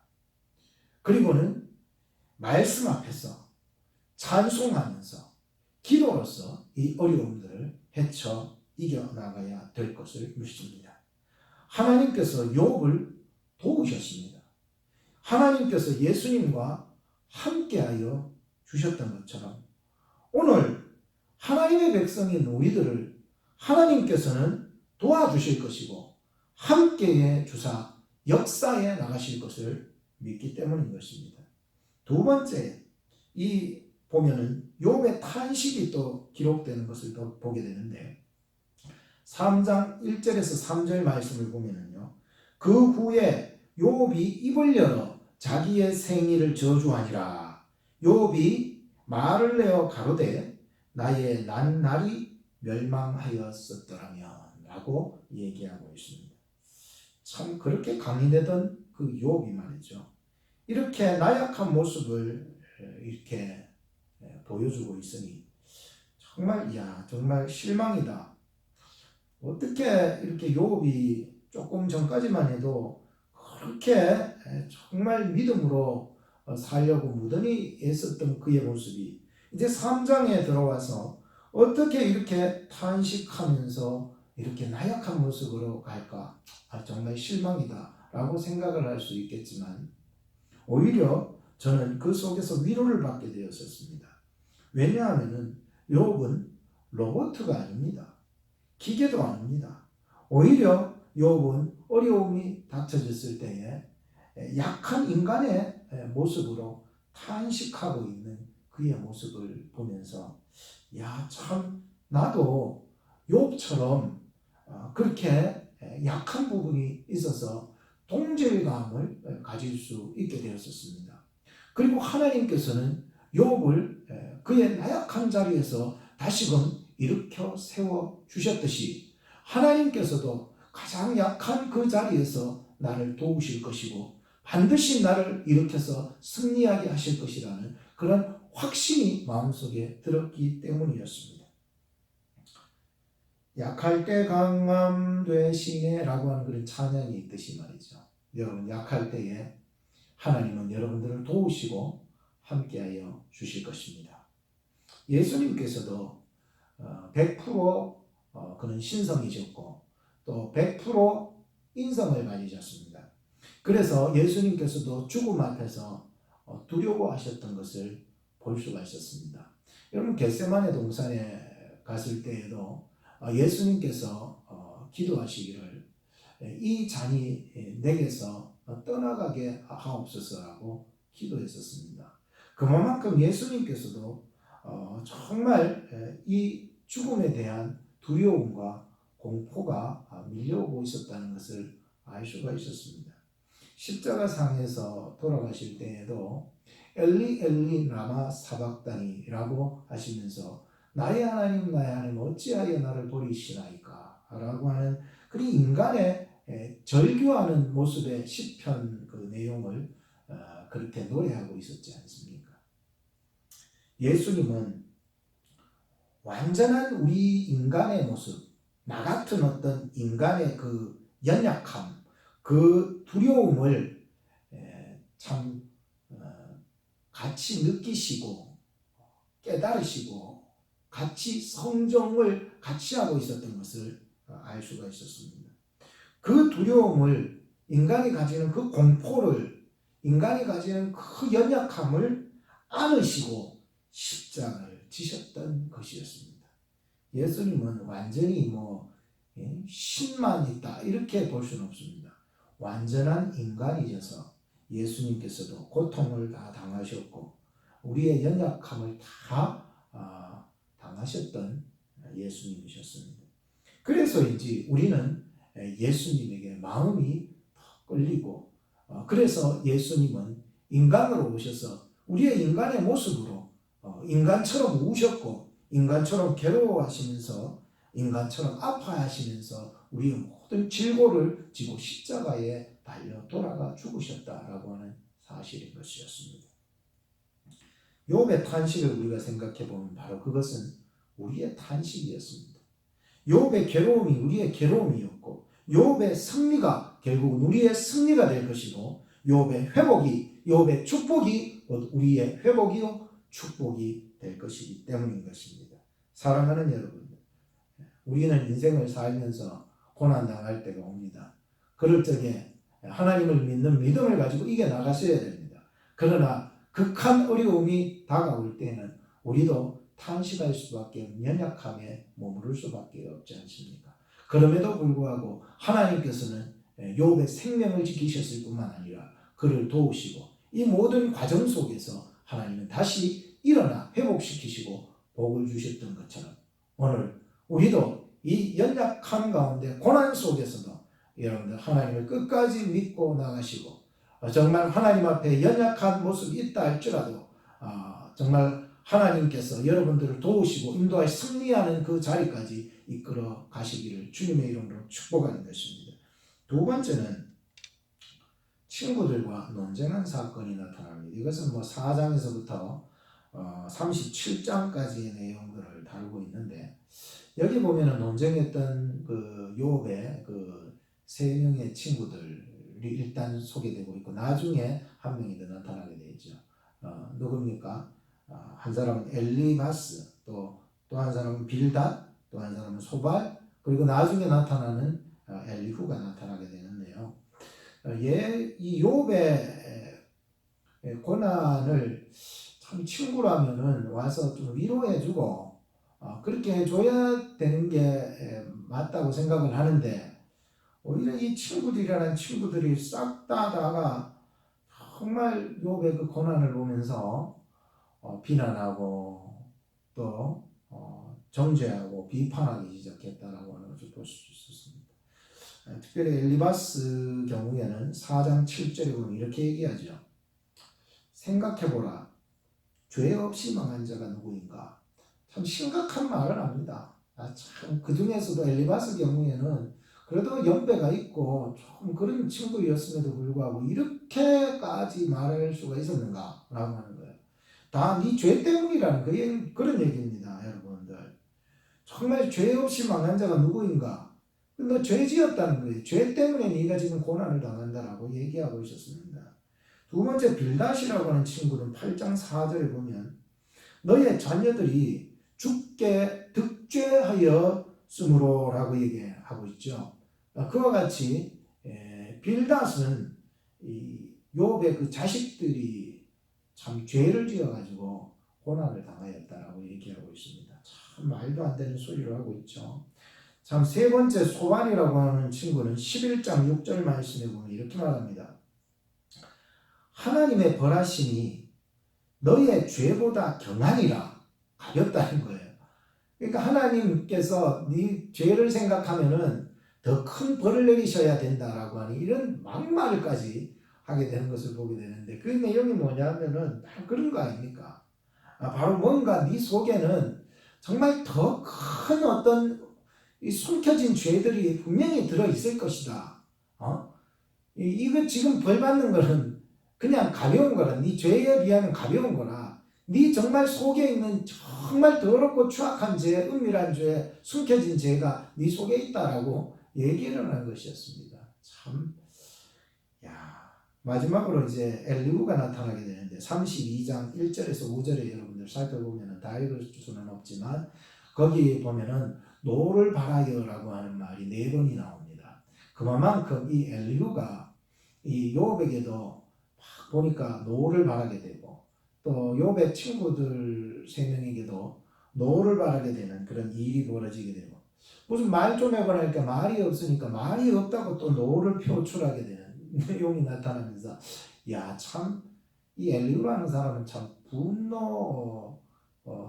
그리고는 말씀 앞에서 찬송하면서 기도로서 이 어려움들을 헤쳐 이겨나가야 될 것을 믿습니다. 하나님께서 욥을 도우셨습니다. 하나님께서 예수님과 함께하여 주셨던 것처럼 오늘 하나님의 백성인 우리들을 하나님께서는 도와주실 것이고 함께해 주사 역사에 나가실 것을 믿기 때문인 것입니다. 두 번째, 이 보면은 욥의 탄식이 또 기록되는 것을 또 보게 되는데 3장 1절에서 3절 말씀을 보면은요. 그 후에 욥이 입을 열어 자기의 생일을 저주하니라. 욥이 말을 내어 가로되 나의 난 날이 멸망하였었더라면 라고 얘기하고 있습니다. 참 그렇게 강인되던 그 욥이 말이죠. 이렇게 나약한 모습을 이렇게 보여주고 있으니 정말 정말 실망이다. 어떻게 이렇게 욥이 조금 전까지만 해도 그렇게 정말 믿음으로 살려고 무던히 애썼던 그의 모습이 이제 3장에 들어와서 어떻게 이렇게 탄식하면서 이렇게 나약한 모습으로 갈까? 정말 실망이다 라고 생각을 할 수 있겠지만 오히려 저는 그 속에서 위로를 받게 되었었습니다. 왜냐하면 욥은 로봇가 아닙니다. 기계도 아닙니다. 오히려 욥은 어려움이 닥쳐졌을 때에 약한 인간의 모습으로 탄식하고 있는 그의 모습을 보면서 참 나도 욥처럼 그렇게 약한 부분이 있어서 동질감을 가질 수 있게 되었었습니다. 그리고 하나님께서는 욥을 그의 나약한 자리에서 다시금 일으켜 세워 주셨듯이 하나님께서도 가장 약한 그 자리에서 나를 도우실 것이고 반드시 나를 일으켜서 승리하게 하실 것이라는 그런 확신이 마음속에 들었기 때문이었습니다. 약할 때 강함 되시네 라고 하는 그런 찬양이 있듯이 말이죠. 여러분 약할 때에 하나님은 여러분들을 도우시고 함께하여 주실 것입니다. 예수님께서도 100% 그는 신성이셨고 또 100% 인성을 가지셨습니다. 그래서 예수님께서도 죽음 앞에서 두려워하셨던 것을 볼 수가 있었습니다. 여러분 겟세마네 동산에 갔을 때에도 예수님께서 기도하시기를 이 잔이 내게서 떠나가게 하옵소서라고 기도했었습니다. 그만큼 예수님께서도 정말 이 죽음에 대한 두려움과 공포가 밀려오고 있었다는 것을 알 수가 있었습니다. 십자가상에서 돌아가실 때에도 엘리 엘리 라마 사박다니라고 하시면서 나의 하나님 나의 하나님 어찌하여 나를 버리시나이까 라고 하는 그 인간의 절규하는 모습의 시편 그 내용을 그렇게 노래하고 있었지 않습니까? 예수님은 완전한 우리 인간의 모습, 나 같은 어떤 인간의 그 연약함, 그 두려움을 참 같이 느끼시고 깨달으시고 같이 성정을 같이 하고 있었던 것을 알 수가 있었습니다. 그 두려움을 인간이 가지는 그 공포를 인간이 가지는 그 연약함을 안으시고 십자가를 지셨던 것이었습니다. 예수님은 완전히 신만 있다 이렇게 볼 수는 없습니다. 완전한 인간이셔서 예수님께서도 고통을 다 당하셨고 우리의 연약함을 다 당하셨던 예수님이셨습니다. 그래서인지 우리는 예수님에게 마음이 끌리고 그래서 예수님은 인간으로 오셔서 우리의 인간의 모습으로 인간처럼 우셨고 인간처럼 괴로워하시면서 인간처럼 아파하시면서 우리의 모든 질고를 지고 십자가에 달려 돌아가 죽으셨다라고 하는 사실인 것이었습니다. 욥의 탄식을 우리가 생각해 보면 바로 그것은 우리의 탄식이었습니다. 욥의 괴로움이 우리의 괴로움이었고 욥의 승리가 결국은 우리의 승리가 될 것이고 욥의 회복이 욥의 축복이 우리의 회복이요 축복이 될 것이기 때문인 것입니다. 사랑하는 여러분들, 우리는 인생을 살면서 고난당할 때가 옵니다. 그럴 적에 하나님을 믿는 믿음을 가지고 이겨나가셔야 됩니다. 그러나 극한 어려움이 다가올 때는 우리도 탄식할 수밖에 없는 연약함에 머무를 수밖에 없지 않습니까? 그럼에도 불구하고 하나님께서는 욥의 생명을 지키셨을 뿐만 아니라 그를 도우시고 이 모든 과정 속에서 하나님은 다시 일어나 회복시키시고 복을 주셨던 것처럼 오늘 우리도 이 연약함 가운데 고난 속에서도 여러분들 하나님을 끝까지 믿고 나가시고 정말 하나님 앞에 연약한 모습이 있다 할지라도 정말 하나님께서 여러분들을 도우시고 인도하여 승리하는 그 자리까지 이끌어 가시기를 주님의 이름으로 축복하는 것입니다. 두 번째는 친구들과 논쟁한 사건이 나타납니다. 이것은 4장에서부터 37장까지의 내용들을 다루고 있는데 여기 보면은 논쟁했던 그 욥의 그 세 명의 친구들이 일단 소개되고 있고 나중에 한 명이 더 나타나게 되죠. 누굽니까? 한 사람은 엘리바스, 또 한 사람은 빌닷, 또 한 사람은 소발, 그리고 나중에 나타나는 엘리후가 나타나게 되는데요. 이 욥의 고난을 참 친구라면은 와서 좀 위로해주고 그렇게 해줘야 되는 게 맞다고 생각을 하는데 오히려 이 친구들이라는 친구들이 싹 다가 정말 욥의 그 고난을 보면서 비난하고 또 정죄하고 비판하기 시작했다라고 하는 것을 볼 수 있었습니다. 특별히 엘리바스 경우에는 4장 7절에 보면 이렇게 얘기하죠. 생각해보라. 죄 없이 망한 자가 누구인가? 참 심각한 말을 합니다. 참 그 중에서도 엘리바스 경우에는 그래도 연배가 있고 좀 그런 친구였음에도 불구하고 이렇게까지 말할 수가 있었는가? 라고 하는 거예요. 다 네 죄 때문이라는 그런 얘기입니다. 여러분들. 정말 죄 없이 망한 자가 누구인가? 너 죄 지었다는 거예요. 죄 때문에 네가 지금 고난을 당한다라고 얘기하고 있었습니다. 두 번째 빌닷이라고 하는 친구는 8장 4절에 보면 너의 자녀들이 죽게 득죄하였으므로 라고 얘기하고 있죠. 그와 같이 빌닷은 이 욥의 그 자식들이 참 죄를 지어가지고 고난을 당하였다라고 얘기하고 있습니다. 참 말도 안 되는 소리를 하고 있죠. 참 세 번째 소발이라고 하는 친구는 11장 6절 말씀에 보면 이렇게 말합니다. 하나님의 벌하심이 너의 죄보다 경하니라. 가볍다는 거예요. 그러니까 하나님께서 네 죄를 생각하면은 더 큰 벌을 내리셔야 된다라고 하는 이런 막말까지 하게 되는 것을 보게 되는데 그 내용이 뭐냐면은 바로 그런 거 아닙니까? 바로 뭔가 네 속에는 정말 더 큰 어떤 이 숨겨진 죄들이 분명히 들어 있을 것이다. 이거 지금 벌 받는 거는 그냥 가벼운 거라. 네 죄에 비하면 가벼운 거라. 네 정말 속에 있는 정말 더럽고 추악한 죄, 은밀한 죄, 숨겨진 죄가 네 속에 있다라고 얘기를 하는 것이었습니다. 참, 마지막으로 이제 엘리후가 나타나게 되는데 32장 1절에서 5절에 여러분들 살펴보면 다 읽을 수는 없지만 거기 보면은 노를 바라여라고 하는 말이 4번이 나옵니다. 그만큼 이 엘리후가 이 욥에게도 보니까 노를 바라게 되고 또 욥의 친구들 3명에게도 노를 바라게 되는 그런 일이 벌어지게 되고 무슨 말 좀 해보라니까 말이 없으니까 말이 없다고 또 노를 표출하게 되는 내용이 나타나면서 참 이 엘리후라는 사람은 참 분노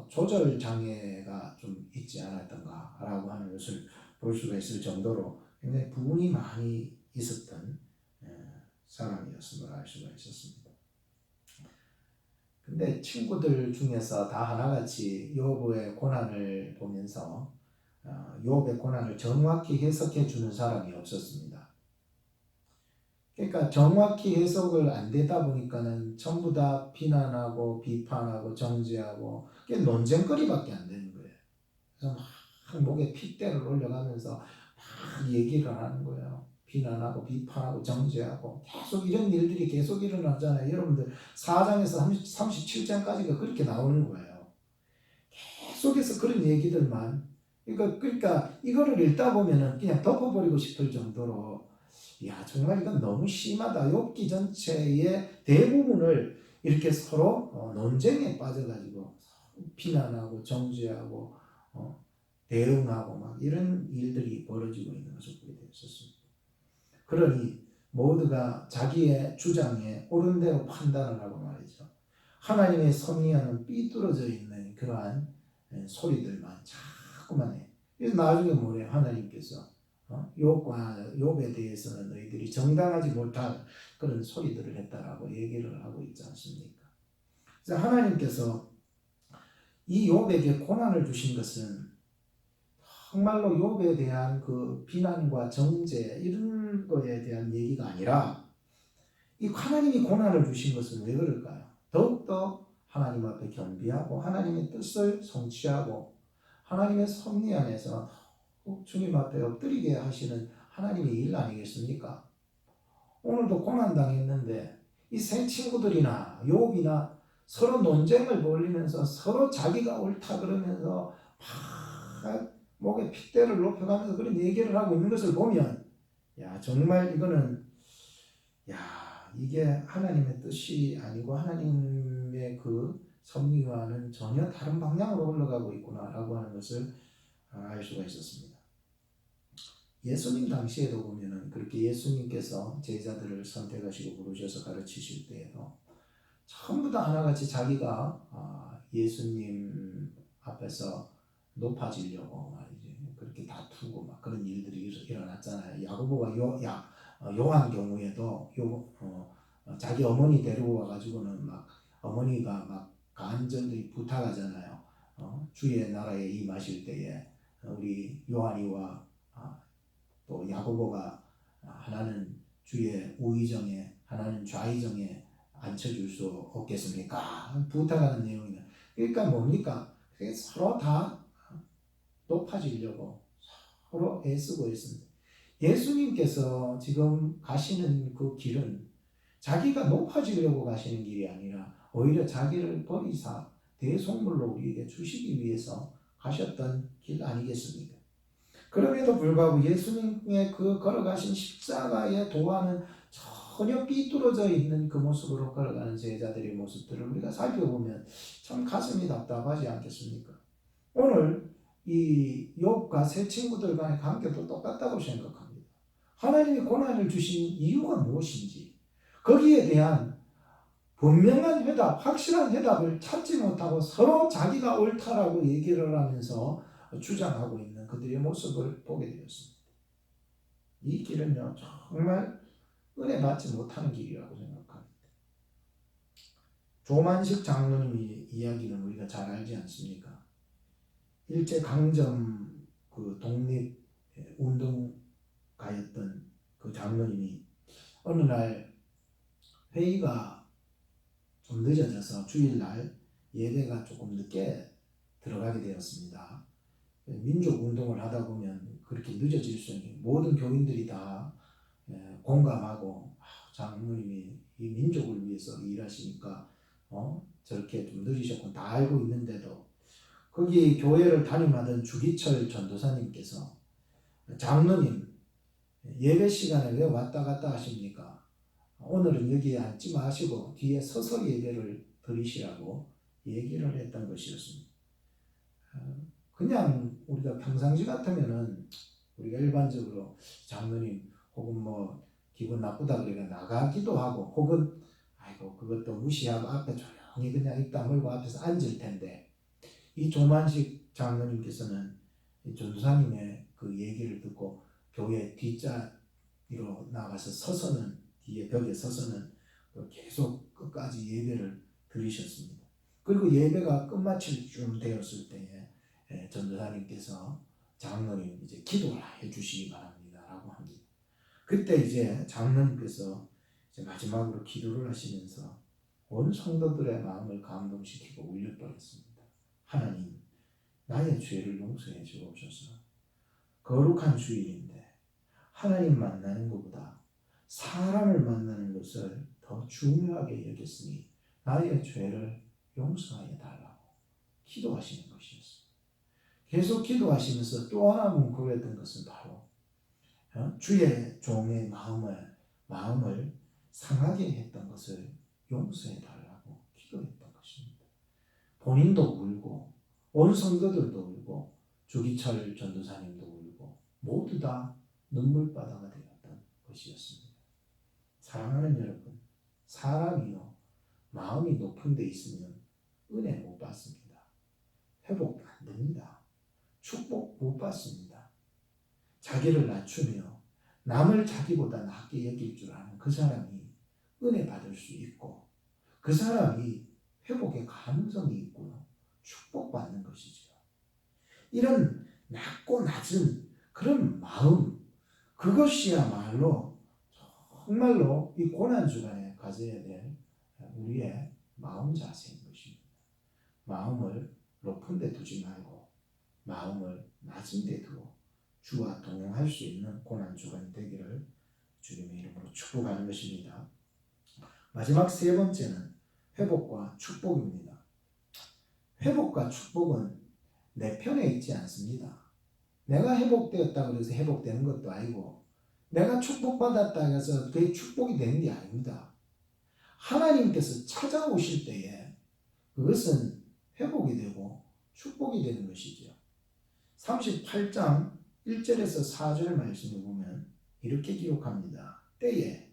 조절 장애가 좀 있지 않았던가라고 하는 것을 볼 수가 있을 정도로 굉장히 분이 많이 있었던 사람이었음을 알 수가 있었습니다. 근데 친구들 중에서 다 하나같이 욥의 고난을 보면서 욥의 고난을 정확히 해석해 주는 사람이 없었습니다. 그러니까 정확히 해석을 안 되다 보니까는 전부 다 비난하고 비판하고 정죄하고 그게 논쟁거리밖에 안 되는 거예요. 그래서 막 목에 핏대를 올려가면서 막 얘기를 하는 거예요. 비난하고 비판하고 정죄하고 계속 이런 일들이 계속 일어나잖아요. 여러분들 4장에서 37장까지가 그렇게 나오는 거예요. 계속해서 그런 얘기들만 그러니까 이거를 읽다 보면은 그냥 덮어버리고 싶을 정도로 정말 이건 너무 심하다. 욥기 전체의 대부분을 이렇게 서로 논쟁에 빠져가지고 비난하고 정죄하고 대응하고 막 이런 일들이 벌어지고 있는 것을 보게 되었습니다. 그러니 모두가 자기의 주장에 옳은 대로 판단을 하고 말이죠. 하나님의 섭리와는 삐뚤어져 있는 그러한 소리들만 자꾸만 해. 그래서 나중에 뭐래요? 하나님께서 욥에 대해서는 너희들이 정당하지 못한 그런 소리들을 했다라고 얘기를 하고 있지 않습니까? 그래서 하나님께서 이 욥에게 고난을 주신 것은 정말로 욥에 대한 그 비난과 정죄 이런 거에 대한 얘기가 아니라 이 하나님이 고난을 주신 것은 왜 그럴까요? 더욱더 하나님 앞에 겸비하고 하나님의 뜻을 성취하고 하나님의 섭리 안에서 주님 앞에 엎드리게 하시는 하나님의 일 아니겠습니까? 오늘도 고난당했는데 이 새 친구들이나 욥이나 서로 논쟁을 벌이면서 서로 자기가 옳다 그러면서 막 목에 핏대를 높여가면서 그런 얘기를 하고 있는 것을 보면 야 정말 이거는 야 이게 하나님의 뜻이 아니고 하나님의 그 섭리와는 전혀 다른 방향으로 흘러가고 있구나라고 하는 것을 알 수가 있었습니다. 예수님 당시에도 보면은 그렇게 예수님께서 제자들을 선택하시고 부르셔서 가르치실 때에도 전부 다 하나같이 자기가 예수님 앞에서 높아지려고 이제 그렇게 다투고 막 그런 일들이 일어났잖아요. 야고보가 요한 경우에도 자기 어머니 데리고 와가지고는 막 어머니가 막 간절히 부탁하잖아요. 주의 나라에 임하실 때에 우리 요한이와 또 야고보가 하나는 주의 우의정에 하나는 좌의정에 앉혀줄 수 없겠습니까? 부탁하는 내용이네. 그러니까 뭡니까? 서로 다 높아지려고 서로 애쓰고 있습니다. 예수님께서 지금 가시는 그 길은 자기가 높아지려고 가시는 길이 아니라 오히려 자기를 버리사 대속물로 우리에게 주시기 위해서 가셨던 길 아니겠습니까? 그럼에도 불구하고 예수님의 그 걸어가신 십자가의 도와는 전혀 삐뚤어져 있는 그 모습으로 걸어가는 제자들의 모습들을 우리가 살펴보면 참 가슴이 답답하지 않겠습니까? 오늘 이 욥과 세 친구들 간의 관계도 똑같다고 생각합니다. 하나님이 고난을 주신 이유가 무엇인지 거기에 대한 분명한 해답, 확실한 해답을 찾지 못하고 서로 자기가 옳다라고 얘기를 하면서 주장하고 있는 그들의 모습을 보게 되었습니다. 이 길은요 정말 은혜 받지 못하는 길이라고 생각합니다. 조만식 장로님의 이야기는 우리가 잘 알지 않습니까? 일제 강점 그 독립 운동가였던 그 장로님이 어느 날 회의가 좀 늦어져서 주일날 예배가 조금 늦게 들어가게 되었습니다. 민족운동을 하다 보면 그렇게 늦어질 수 있는 모든 교인들이 다 공감하고 장로님이 이 민족을 위해서 일하시니까 저렇게 좀 늦으셨고 다 알고 있는데도 거기 교회를 담임하던 주기철 전도사님께서 장로님 예배 시간에 왜 왔다 갔다 하십니까? 오늘은 여기에 앉지 마시고 뒤에 서서 예배를 드리시라고 얘기를 했던 것이었습니다. 그냥 우리가 평상시 같으면은 우리가 일반적으로 장로님 혹은 뭐 기분 나쁘다 그러니까 나가기도 하고 혹은 아이고 그것도 무시하고 앞에 조용히 그냥 입 다물고 앞에서 앉을 텐데 이 조만식 장로님께서는 전도사님의 그 얘기를 듣고 교회 뒷자리로 나가서 서서는 뒤에 벽에 서서는 계속 끝까지 예배를 드리셨습니다. 그리고 예배가 끝마칠 쯤 되었을 때에 전도사님께서 장로님 이제 기도를 해주시기 바랍니다라고 합니다. 그때 이제 장로님께서 이제 마지막으로 기도를 하시면서 온 성도들의 마음을 감동시키고 울려버렸습니다. 하나님, 나의 죄를 용서해 주옵소서. 거룩한 주일인데 하나님 만나는 것보다 사람을 만나는 것을 더 중요하게 여겼으니 나의 죄를 용서하여 달라고 기도하시는 것이었습니다. 계속 기도하시면서 또 하나 문구했던 것은 바로 주의 종의 마음을 상하게 했던 것을 용서해 달라고 기도했던 것입니다. 본인도 울고 온 성도들도 울고 주기철 전도사님도 울고 모두 다 눈물바다가 되었던 것이었습니다. 사랑하는 여러분, 사람이요 마음이 높은 데 있으면 은혜 못 받습니다. 회복 안 됩니다. 축복 못 받습니다. 자기를 낮추며 남을 자기보다 낮게 여길 줄 아는 그 사람이 은혜 받을 수 있고 그 사람이 회복의 가능성이 있고요. 축복받는 것이죠. 이런 낮고 낮은 그런 마음 그것이야말로 정말로 이 고난주간에 가져야 될 우리의 마음 자세인 것입니다. 마음을 높은 데 두지 말고 마음을 낮은 데 두고 주와 동행할 수 있는 고난주간이 되기를 주님의 이름으로 축복하는 것입니다. 마지막 세 번째는 회복과 축복입니다. 회복과 축복은 내 편에 있지 않습니다. 내가 회복되었다고 해서 회복되는 것도 아니고 내가 축복받았다 해서 그게 축복이 되는 게 아닙니다. 하나님께서 찾아오실 때에 그것은 회복이 되고 축복이 되는 것이죠. 38장 1절에서 4절 말씀을 보면 이렇게 기록합니다. 때에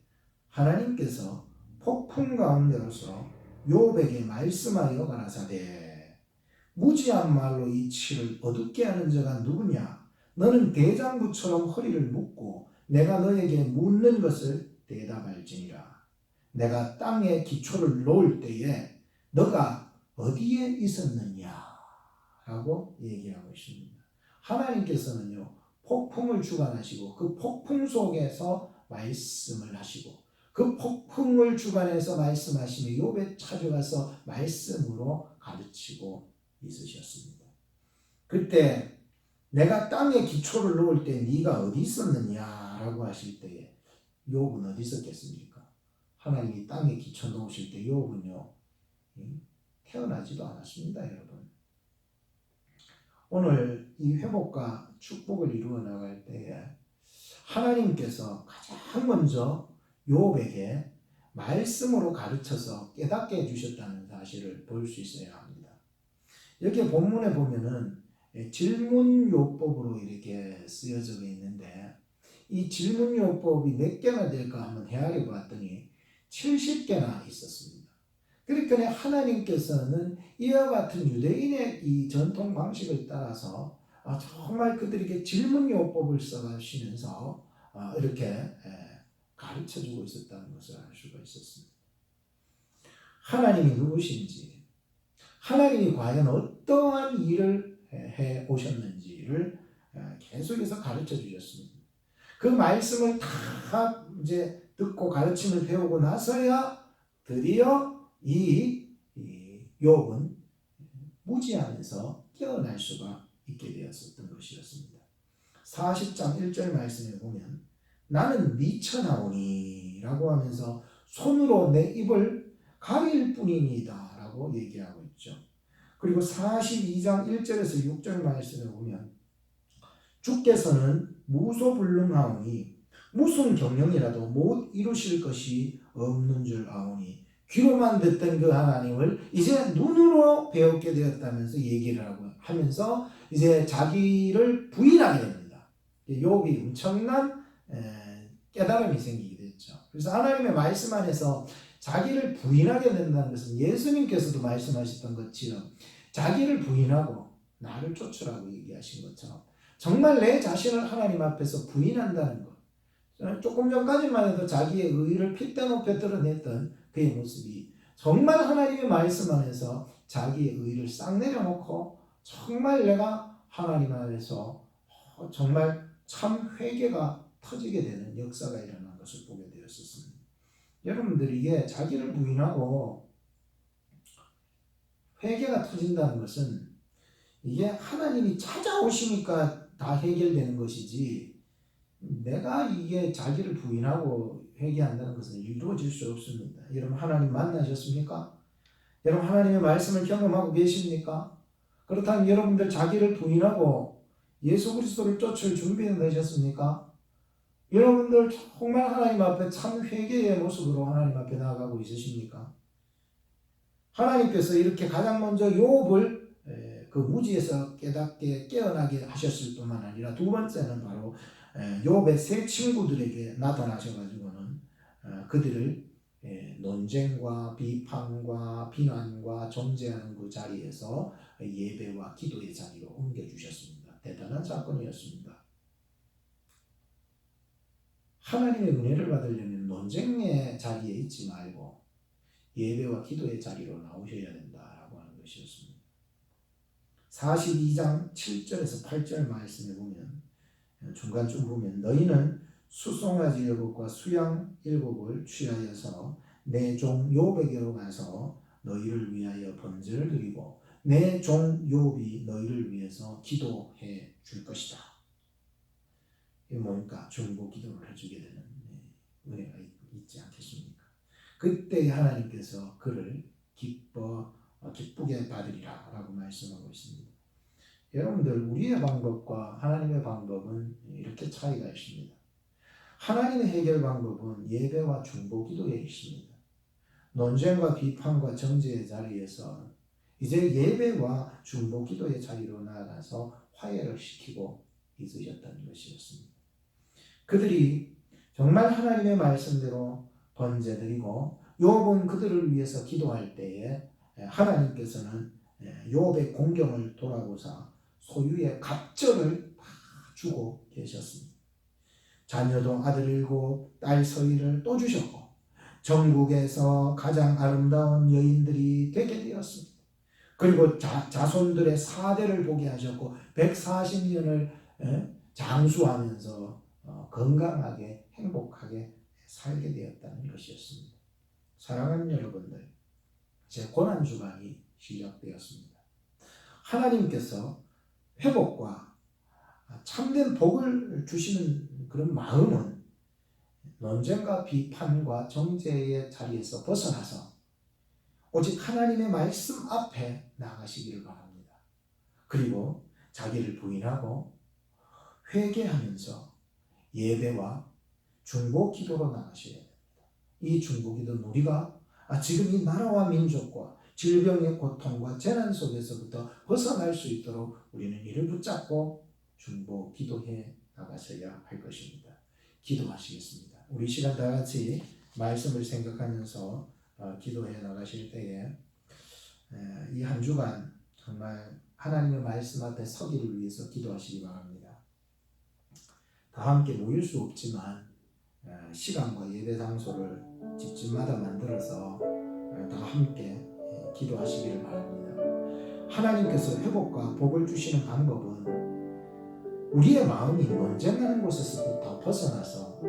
하나님께서 폭풍 가운데로서 욥에게 말씀하여 가라사대 무지한 말로 이 치를 어둡게 하는 자가 누구냐? 너는 대장부처럼 허리를 묶고 내가 너에게 묻는 것을 대답할지니라. 내가 땅에 기초를 놓을 때에 너가 어디에 있었느냐? 라고 얘기하고 있습니다. 하나님께서는요, 폭풍을 주관하시고 그 폭풍 속에서 말씀을 하시고 그 폭풍을 주관해서 말씀하시며 욥에 찾아가서 말씀으로 가르치고 있으셨습니다. 그때 내가 땅에 기초를 놓을 때 네가 어디 있었느냐라고 하실 때에 욥은 어디 있었겠습니까? 하나님이 땅에 기초 놓으실 때 욥은요 태어나지도 않았습니다, 여러분. 오늘 이 회복과 축복을 이루어 나갈 때에 하나님께서 가장 먼저 욥에게 말씀으로 가르쳐서 깨닫게 해주셨다는 사실을 볼 수 있어야 합니다. 여기 본문에 보면은 질문요법으로 이렇게 쓰여져 있는데 이 질문요법이 몇 개나 될까 한번 헤아려 봤더니 70개나 있었습니다. 그러니까 하나님께서는 이와 같은 유대인의 이 전통 방식을 따라서 정말 그들에게 질문요법을 써가시면서 이렇게 가르쳐주고 있었다는 것을 알 수가 있었습니다. 하나님이 누구신지, 하나님이 과연 어떠한 일을 해 오셨는지를 계속해서 가르쳐 주셨습니다. 그 말씀을 다 이제 듣고 가르침을 배우고 나서야 드디어 이 욥은 무지하면서 깨어날 수가 있게 되었었던 것이었습니다. 40장 1절 말씀에 보면 나는 미쳐나오니 라고 하면서 손으로 내 입을 가릴 뿐입니다 라고 얘기하고 있죠. 그리고 42장 1절에서 6절 말씀에 보면 주께서는 무소불능하오니 무슨 경영이라도 못 이루실 것이 없는 줄 아오니 귀로만 듣던 그 하나님을 이제 눈으로 배우게 되었다면서 얘기를 하면서 이제 자기를 부인하게 됩니다. 욥이 엄청난 깨달음이 생기게 됐죠. 그래서 하나님의 말씀 안에서 자기를 부인하게 된다는 것은 예수님께서도 말씀하셨던 것처럼 자기를 부인하고 나를 쫓으라고 얘기하신 것처럼 정말 내 자신을 하나님 앞에서 부인한다는 것. 조금 전까지만 해도 자기의 의의를 핏대 높여 드러냈던 그의 모습이 정말 하나님의 말씀 안에서 자기의 의의를 싹 내려놓고 정말 내가 하나님 안에서 정말 참 회개가 터지게 되는 역사가 일어난 것을 보게 되었습니다. 여러분들 이게 자기를 부인하고 회개가 터진다는 것은 이게 하나님이 찾아오시니까 다 해결되는 것이지 내가 이게 자기를 부인하고 회개한다는 것은 이루어질 수 없습니다. 여러분 하나님 만나셨습니까? 여러분 하나님의 말씀을 경험하고 계십니까? 그렇다면 여러분들 자기를 부인하고 예수 그리스도를 쫓을 준비는 되셨습니까? 여러분들 정말 하나님 앞에 참 회개의 모습으로 하나님 앞에 나아가고 있으십니까? 하나님께서 이렇게 가장 먼저 욥을 그 무지에서 깨닫게 깨어나게 하셨을 뿐만 아니라 두 번째는 바로 욥의 세 친구들에게 나타나셔가지고는 그들을 논쟁과 비판과 비난과 정죄하는 그 자리에서 예배와 기도의 자리로 옮겨주셨습니다. 대단한 사건이었습니다. 하나님의 은혜를 받으려면 논쟁의 자리에 있지 말고 예배와 기도의 자리로 나오셔야 된다라고 하는 것이었습니다. 42장 7절에서 8절 말씀에 보면 중간쯤 보면 너희는 수송아지 7과 수양 7을 취하여서 내 종 욥에게로 가서 너희를 위하여 번제를 드리고 내 종 욥이 너희를 위해서 기도해 줄 것이다. 이게 뭡니까? 중보 기도를 해주게 되는 은혜가 있지 않겠습니까? 그때 하나님께서 그를 기쁘게 받으리라 라고 말씀하고 있습니다. 여러분들, 우리의 방법과 하나님의 방법은 이렇게 차이가 있습니다. 하나님의 해결 방법은 예배와 중보 기도에 있습니다. 논쟁과 비판과 정죄의 자리에서 이제 예배와 중보 기도의 자리로 나아가서 화해를 시키고 있으셨던 것이었습니다. 그들이 정말 하나님의 말씀대로 번제드리고 욥은 그들을 위해서 기도할 때에 하나님께서는 욥의 공경을 돌아보사 소유의 갑절을 다 주고 계셨습니다. 자녀도 아들 7, 딸 서이를 또 주셨고 전국에서 가장 아름다운 여인들이 되게 되었습니다. 그리고 자손들의 4대를 보게 하셨고 140년을 장수하면서 건강하게 행복하게 살게 되었다는 것이었습니다. 사랑하는 여러분들, 제 고난주간이 시작되었습니다. 하나님께서 회복과 참된 복을 주시는 그런 마음은 논쟁과 비판과 정죄의 자리에서 벗어나서 오직 하나님의 말씀 앞에 나가시기를 바랍니다. 그리고 자기를 부인하고 회개하면서 예배와 중보 기도로 나가셔야 됩니다. 이 중보 기도는 우리가 지금 이 나라와 민족과 질병의 고통과 재난 속에서부터 벗어날 수 있도록 우리는 이를 붙잡고 중보 기도해 나가셔야 할 것입니다. 기도하시겠습니다. 우리 시간 다 같이 말씀을 생각하면서 기도해 나가실 때에 이 한 주간 정말 하나님의 말씀 앞에 서기를 위해서 기도하시기 바랍니다. 다 함께 모일 수 없지만 시간과 예배 장소를 집집마다 만들어서 다 함께 기도하시기를 바랍니다. 하나님께서 회복과 복을 주시는 방법은 우리의 마음이 논쟁하는 곳에서부터 벗어나서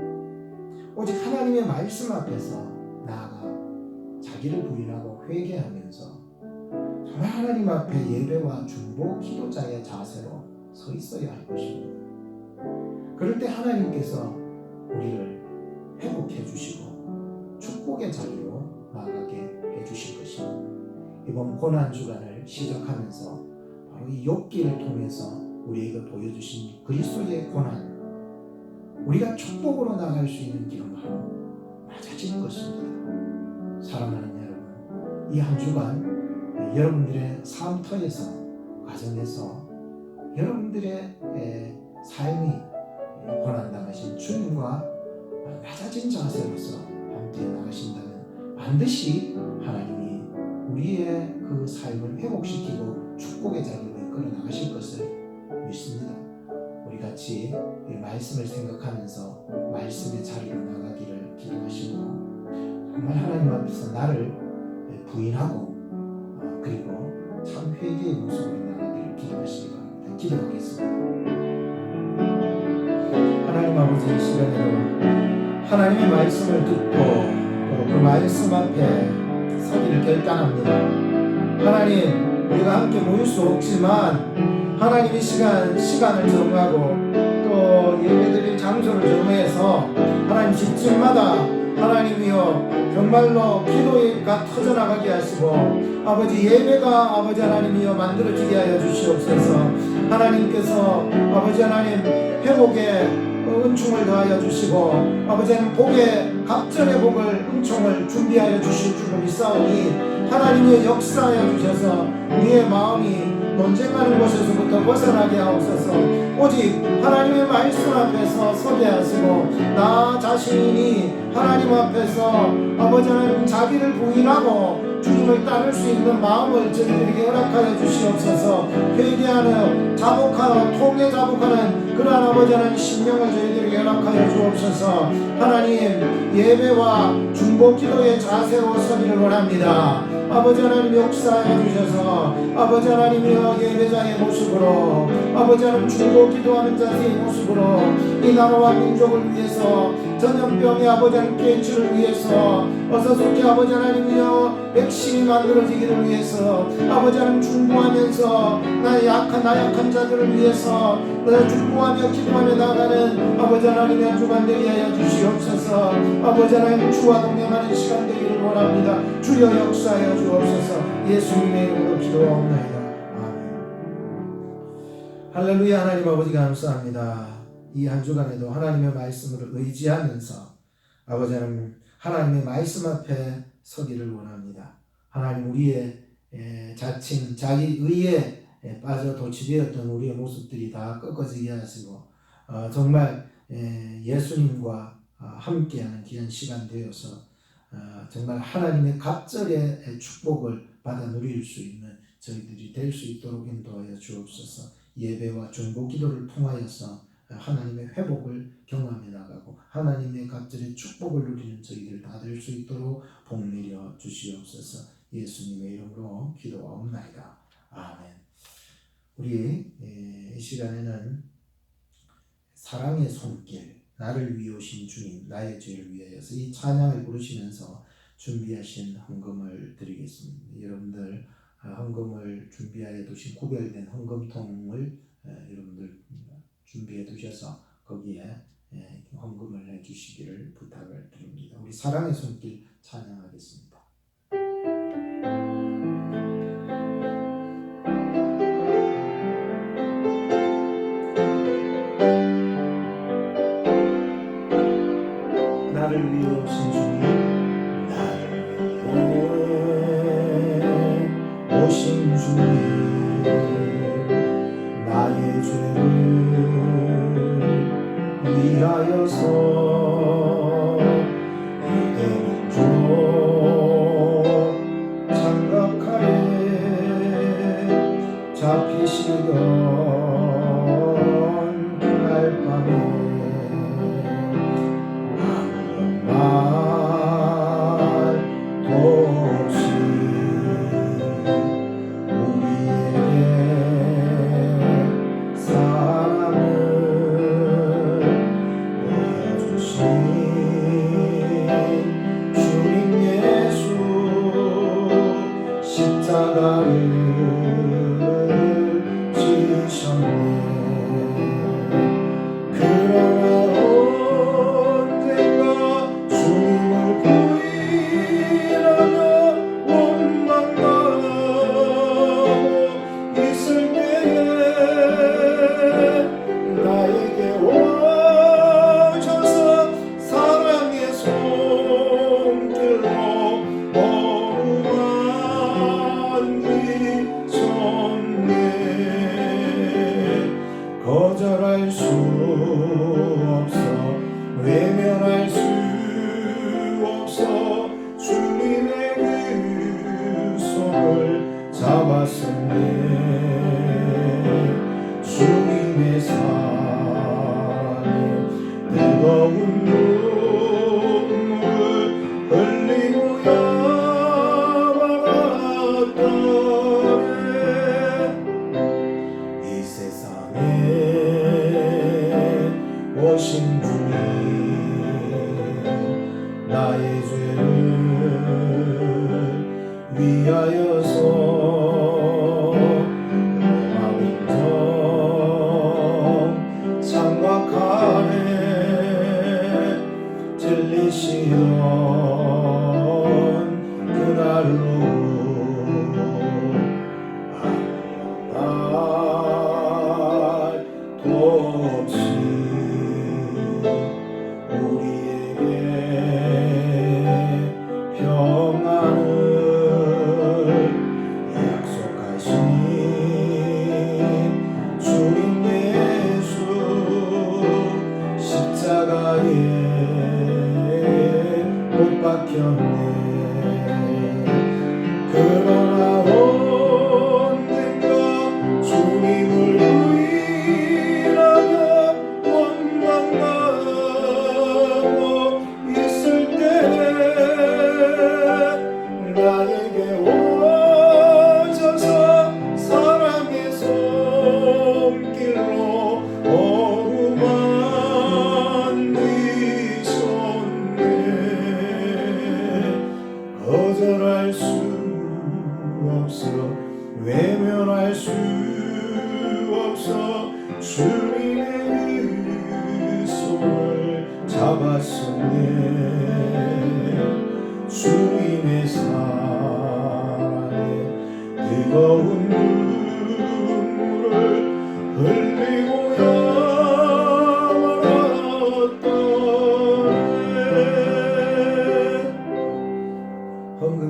오직 하나님의 말씀 앞에서 나아가 자기를 부인하고 회개하면서 정말 하나님 앞에 예배와 중보 기도자의 자세로 서 있어야 할 것입니다. 그럴 때 하나님께서 우리를 회복해 주시고 축복의 자리로 나아가게 해 주실 것입니다. 이번 고난주간을 시작하면서 바로 이 욥기를 통해서 우리에게 보여주신 그리스도의 고난, 우리가 축복으로 나갈 수 있는 길은 바로 맞아지는 것입니다. 사랑하는 여러분, 이 한 주간 여러분들의 삶터에서, 가정에서 여러분들의 삶이 고난당하신 주님과 낮아진 자세로서 함께 나가신다면 반드시 하나님이 우리의 그 삶을 회복시키고 축복의 자리로 이끌어 나가실 것을 믿습니다. 우리 같이 이 말씀을 생각하면서 말씀의 자리로 나가기를 기도하시고 정말 하나님 앞에서 나를 부인하고 그리고 참 회개의 모습으로 나가기를 기도하시기 바랍니다. 기도하겠습니다. 하나님 아버지, 이 시간에도 하나님의 말씀을 듣고 또 그 말씀 앞에 서기를 결단합니다. 하나님, 우리가 함께 모일 수 없지만 하나님의 시간을 정하고 또 예배드릴 장소를 정해서 하나님 집집마다 하나님이여 정말로 기도가 터져나가게 하시고 아버지 예배가 아버지 하나님이여 만들어지게 하여 주시옵소서. 하나님께서 아버지 하나님 회복의 은총을 더하여 주시고 아버지 하나님 복의 갑절의 복을 은총을 준비하여 주실 줄 믿사오니 하나님의 역사하여 주셔서 우리의 마음이 논쟁하는 곳에서부터 벗어나게 하옵소서. 오직 하나님의 말씀 앞에서 서게 하시고 나 자신이 하나님 앞에서 아버지 하나님 자기를 부인하고 주님을 따를 수 있는 마음을 저희들에게 허락하여 주시옵소서. 회개하는 자복하는 통에 자복하는 그러한 아버지 하나님 심령을 저희들에게 허락하여 주옵소서. 하나님 예배와 중보 기도의 자세로 서기를 원합니다. 아버지 하나님 역사해 주셔서 아버지 하나님이여 예배자의 모습으로 아버지 하나님 중보 기도하는 자세의 모습으로 이 나라와 민족을 위해서 전염병의 아버지 하나님 깨치를 위해서 어서 속히 아버지 하나님이여 백신이 만들어지기를 위해서 아버지 하나님 중보하면서 나의 약한 자들을 위해서 중보하며 기도하며 나가는 아버지 하나님의 한 주간 되게 하여 주시옵소서. 아버지 하나님 주와 동행하는 시간 되기를 원합니다. 주여 역사하여 주옵소서. 예수님의 이름으로 기도하옵나이다. 할렐루야. 하나님 아버지 감사합니다. 이 한 주간에도 하나님의 말씀을 의지하면서 아버지 하나님의 말씀 앞에 서기를 원합니다. 하나님 우리의 자칭 자기 의에 빠져 도취되었던 우리의 모습들이 다 꺾어지게 하시고 정말 예수님과 함께하는 귀한 시간 되어서 정말 하나님의 갑절의 축복을 받아 누릴 수 있는 저희들이 될 수 있도록 인도하여 주옵소서. 예배와 중보 기도를 통하여서 하나님의 회복을 경험해 나가고 하나님의 갑절의 축복을 누리는 저희들 다 될 수 있도록 복 내려 주시옵소서. 예수님의 이름으로 기도하옵나이다. 아멘. 우리 이 시간에는 사랑의 손길, 나를 위해 오신 주님, 나의 죄를 위하여서 이 찬양을 부르시면서 준비하신 헌금을 드리겠습니다. 여러분들 헌금을 준비하여 두신 구별된 헌금통을 여러분들 준비해 두셔서 거기에 헌금을 해주시기를 부탁을 드립니다. 우리 사랑의 손길 찬양하겠습니다. 나를 위해 오신 주님, 오신 주님, 나의 죄를 위하여서 대민족 장각하에 잡히시던 그날 밤에 아무런 말도 없이 거절할 수 없어 외면할 수 없어 주님의 그 손을 잡았으니 주님의 사랑에 뜨거운 눈물 흘리고야 말았더래. 이 세상에 오신 주님, 나의 죄를 위하여서 로마민정 장막하에 들리시던 그날로 없이 우리에게 평안을 약속하신 주님 예수 십자가에 못 박혔네. 그러나 언젠가 주님을 나에게 오셔서 사랑의 손길로 어루만지셨네.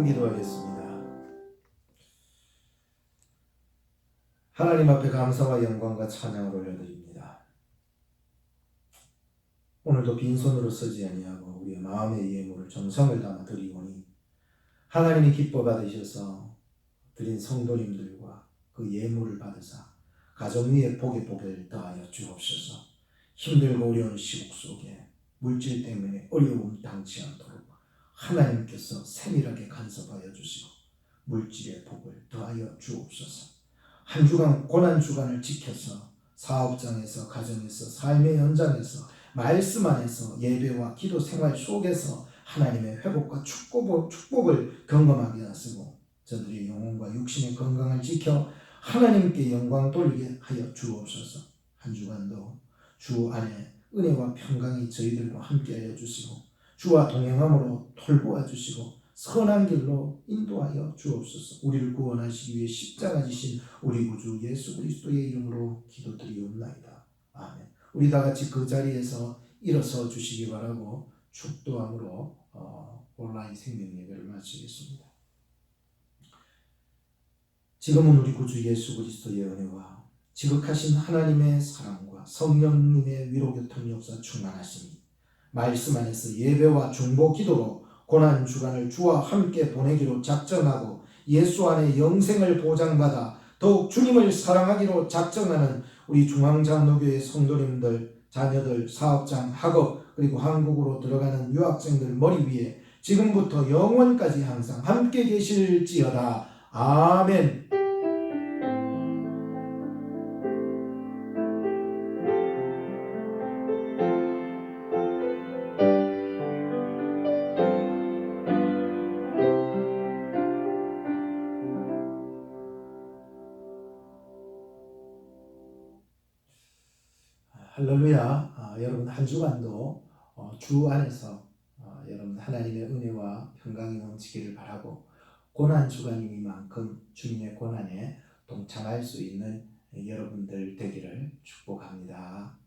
기도하겠습니다. 하나님 앞에 감사와 영광과 찬양을 올려드립니다. 오늘도 빈손으로 서지 아니하고 우리의 마음의 예물을 정성을 담아 드리오니 하나님이 기뻐 받으셔서 드린 성도님들과 그 예물을 받으사 가정 위에 복의 복을 더하여 주옵소서. 힘들고 어려운 시국 속에 물질 때문에 어려움 당치 않도록 하나님께서 세밀하게 간섭하여 주시고 물질의 복을 더하여 주옵소서. 한 주간 고난 주간을 지켜서 사업장에서 가정에서 삶의 현장에서 말씀 안에서 예배와 기도 생활 속에서 하나님의 회복과 축복을 경험하게 하시고 저들의 영혼과 육신의 건강을 지켜 하나님께 영광 돌리게 하여 주옵소서. 한 주간도 주 안에 은혜와 평강이 저희들과 함께하여 주시고 주와 동행함으로 돌보아 주시고 선한 길로 인도하여 주옵소서. 우리를 구원하시기 위해 십자가 지신 우리 구주 예수 그리스도의 이름으로 기도드리옵나이다. 아멘. 우리 다 같이 그 자리에서 일어서 주시기 바라고 축도함으로 온라인 생명 예배를 마치겠습니다. 지금은 우리 구주 예수 그리스도의 은혜와 지극하신 하나님의 사랑과 성령님의 위로교통 역사 충만하시니 말씀 안에서 예배와 중보 기도로 고난 주간을 주와 함께 보내기로 작정하고 예수 안에 영생을 보장받아 더욱 주님을 사랑하기로 작정하는 우리 중앙장로교회 성도님들, 자녀들, 사업장, 학업 그리고 한국으로 들어가는 유학생들 머리 위에 지금부터 영원까지 항상 함께 계실지어다. 아멘. 할렐루야. 여러분 한 주간도 주 안에서 여러분 하나님의 은혜와 평강이 넘치기를 바라고 고난 주간이니만큼 주님의 고난에 동참할 수 있는 여러분들 되기를 축복합니다.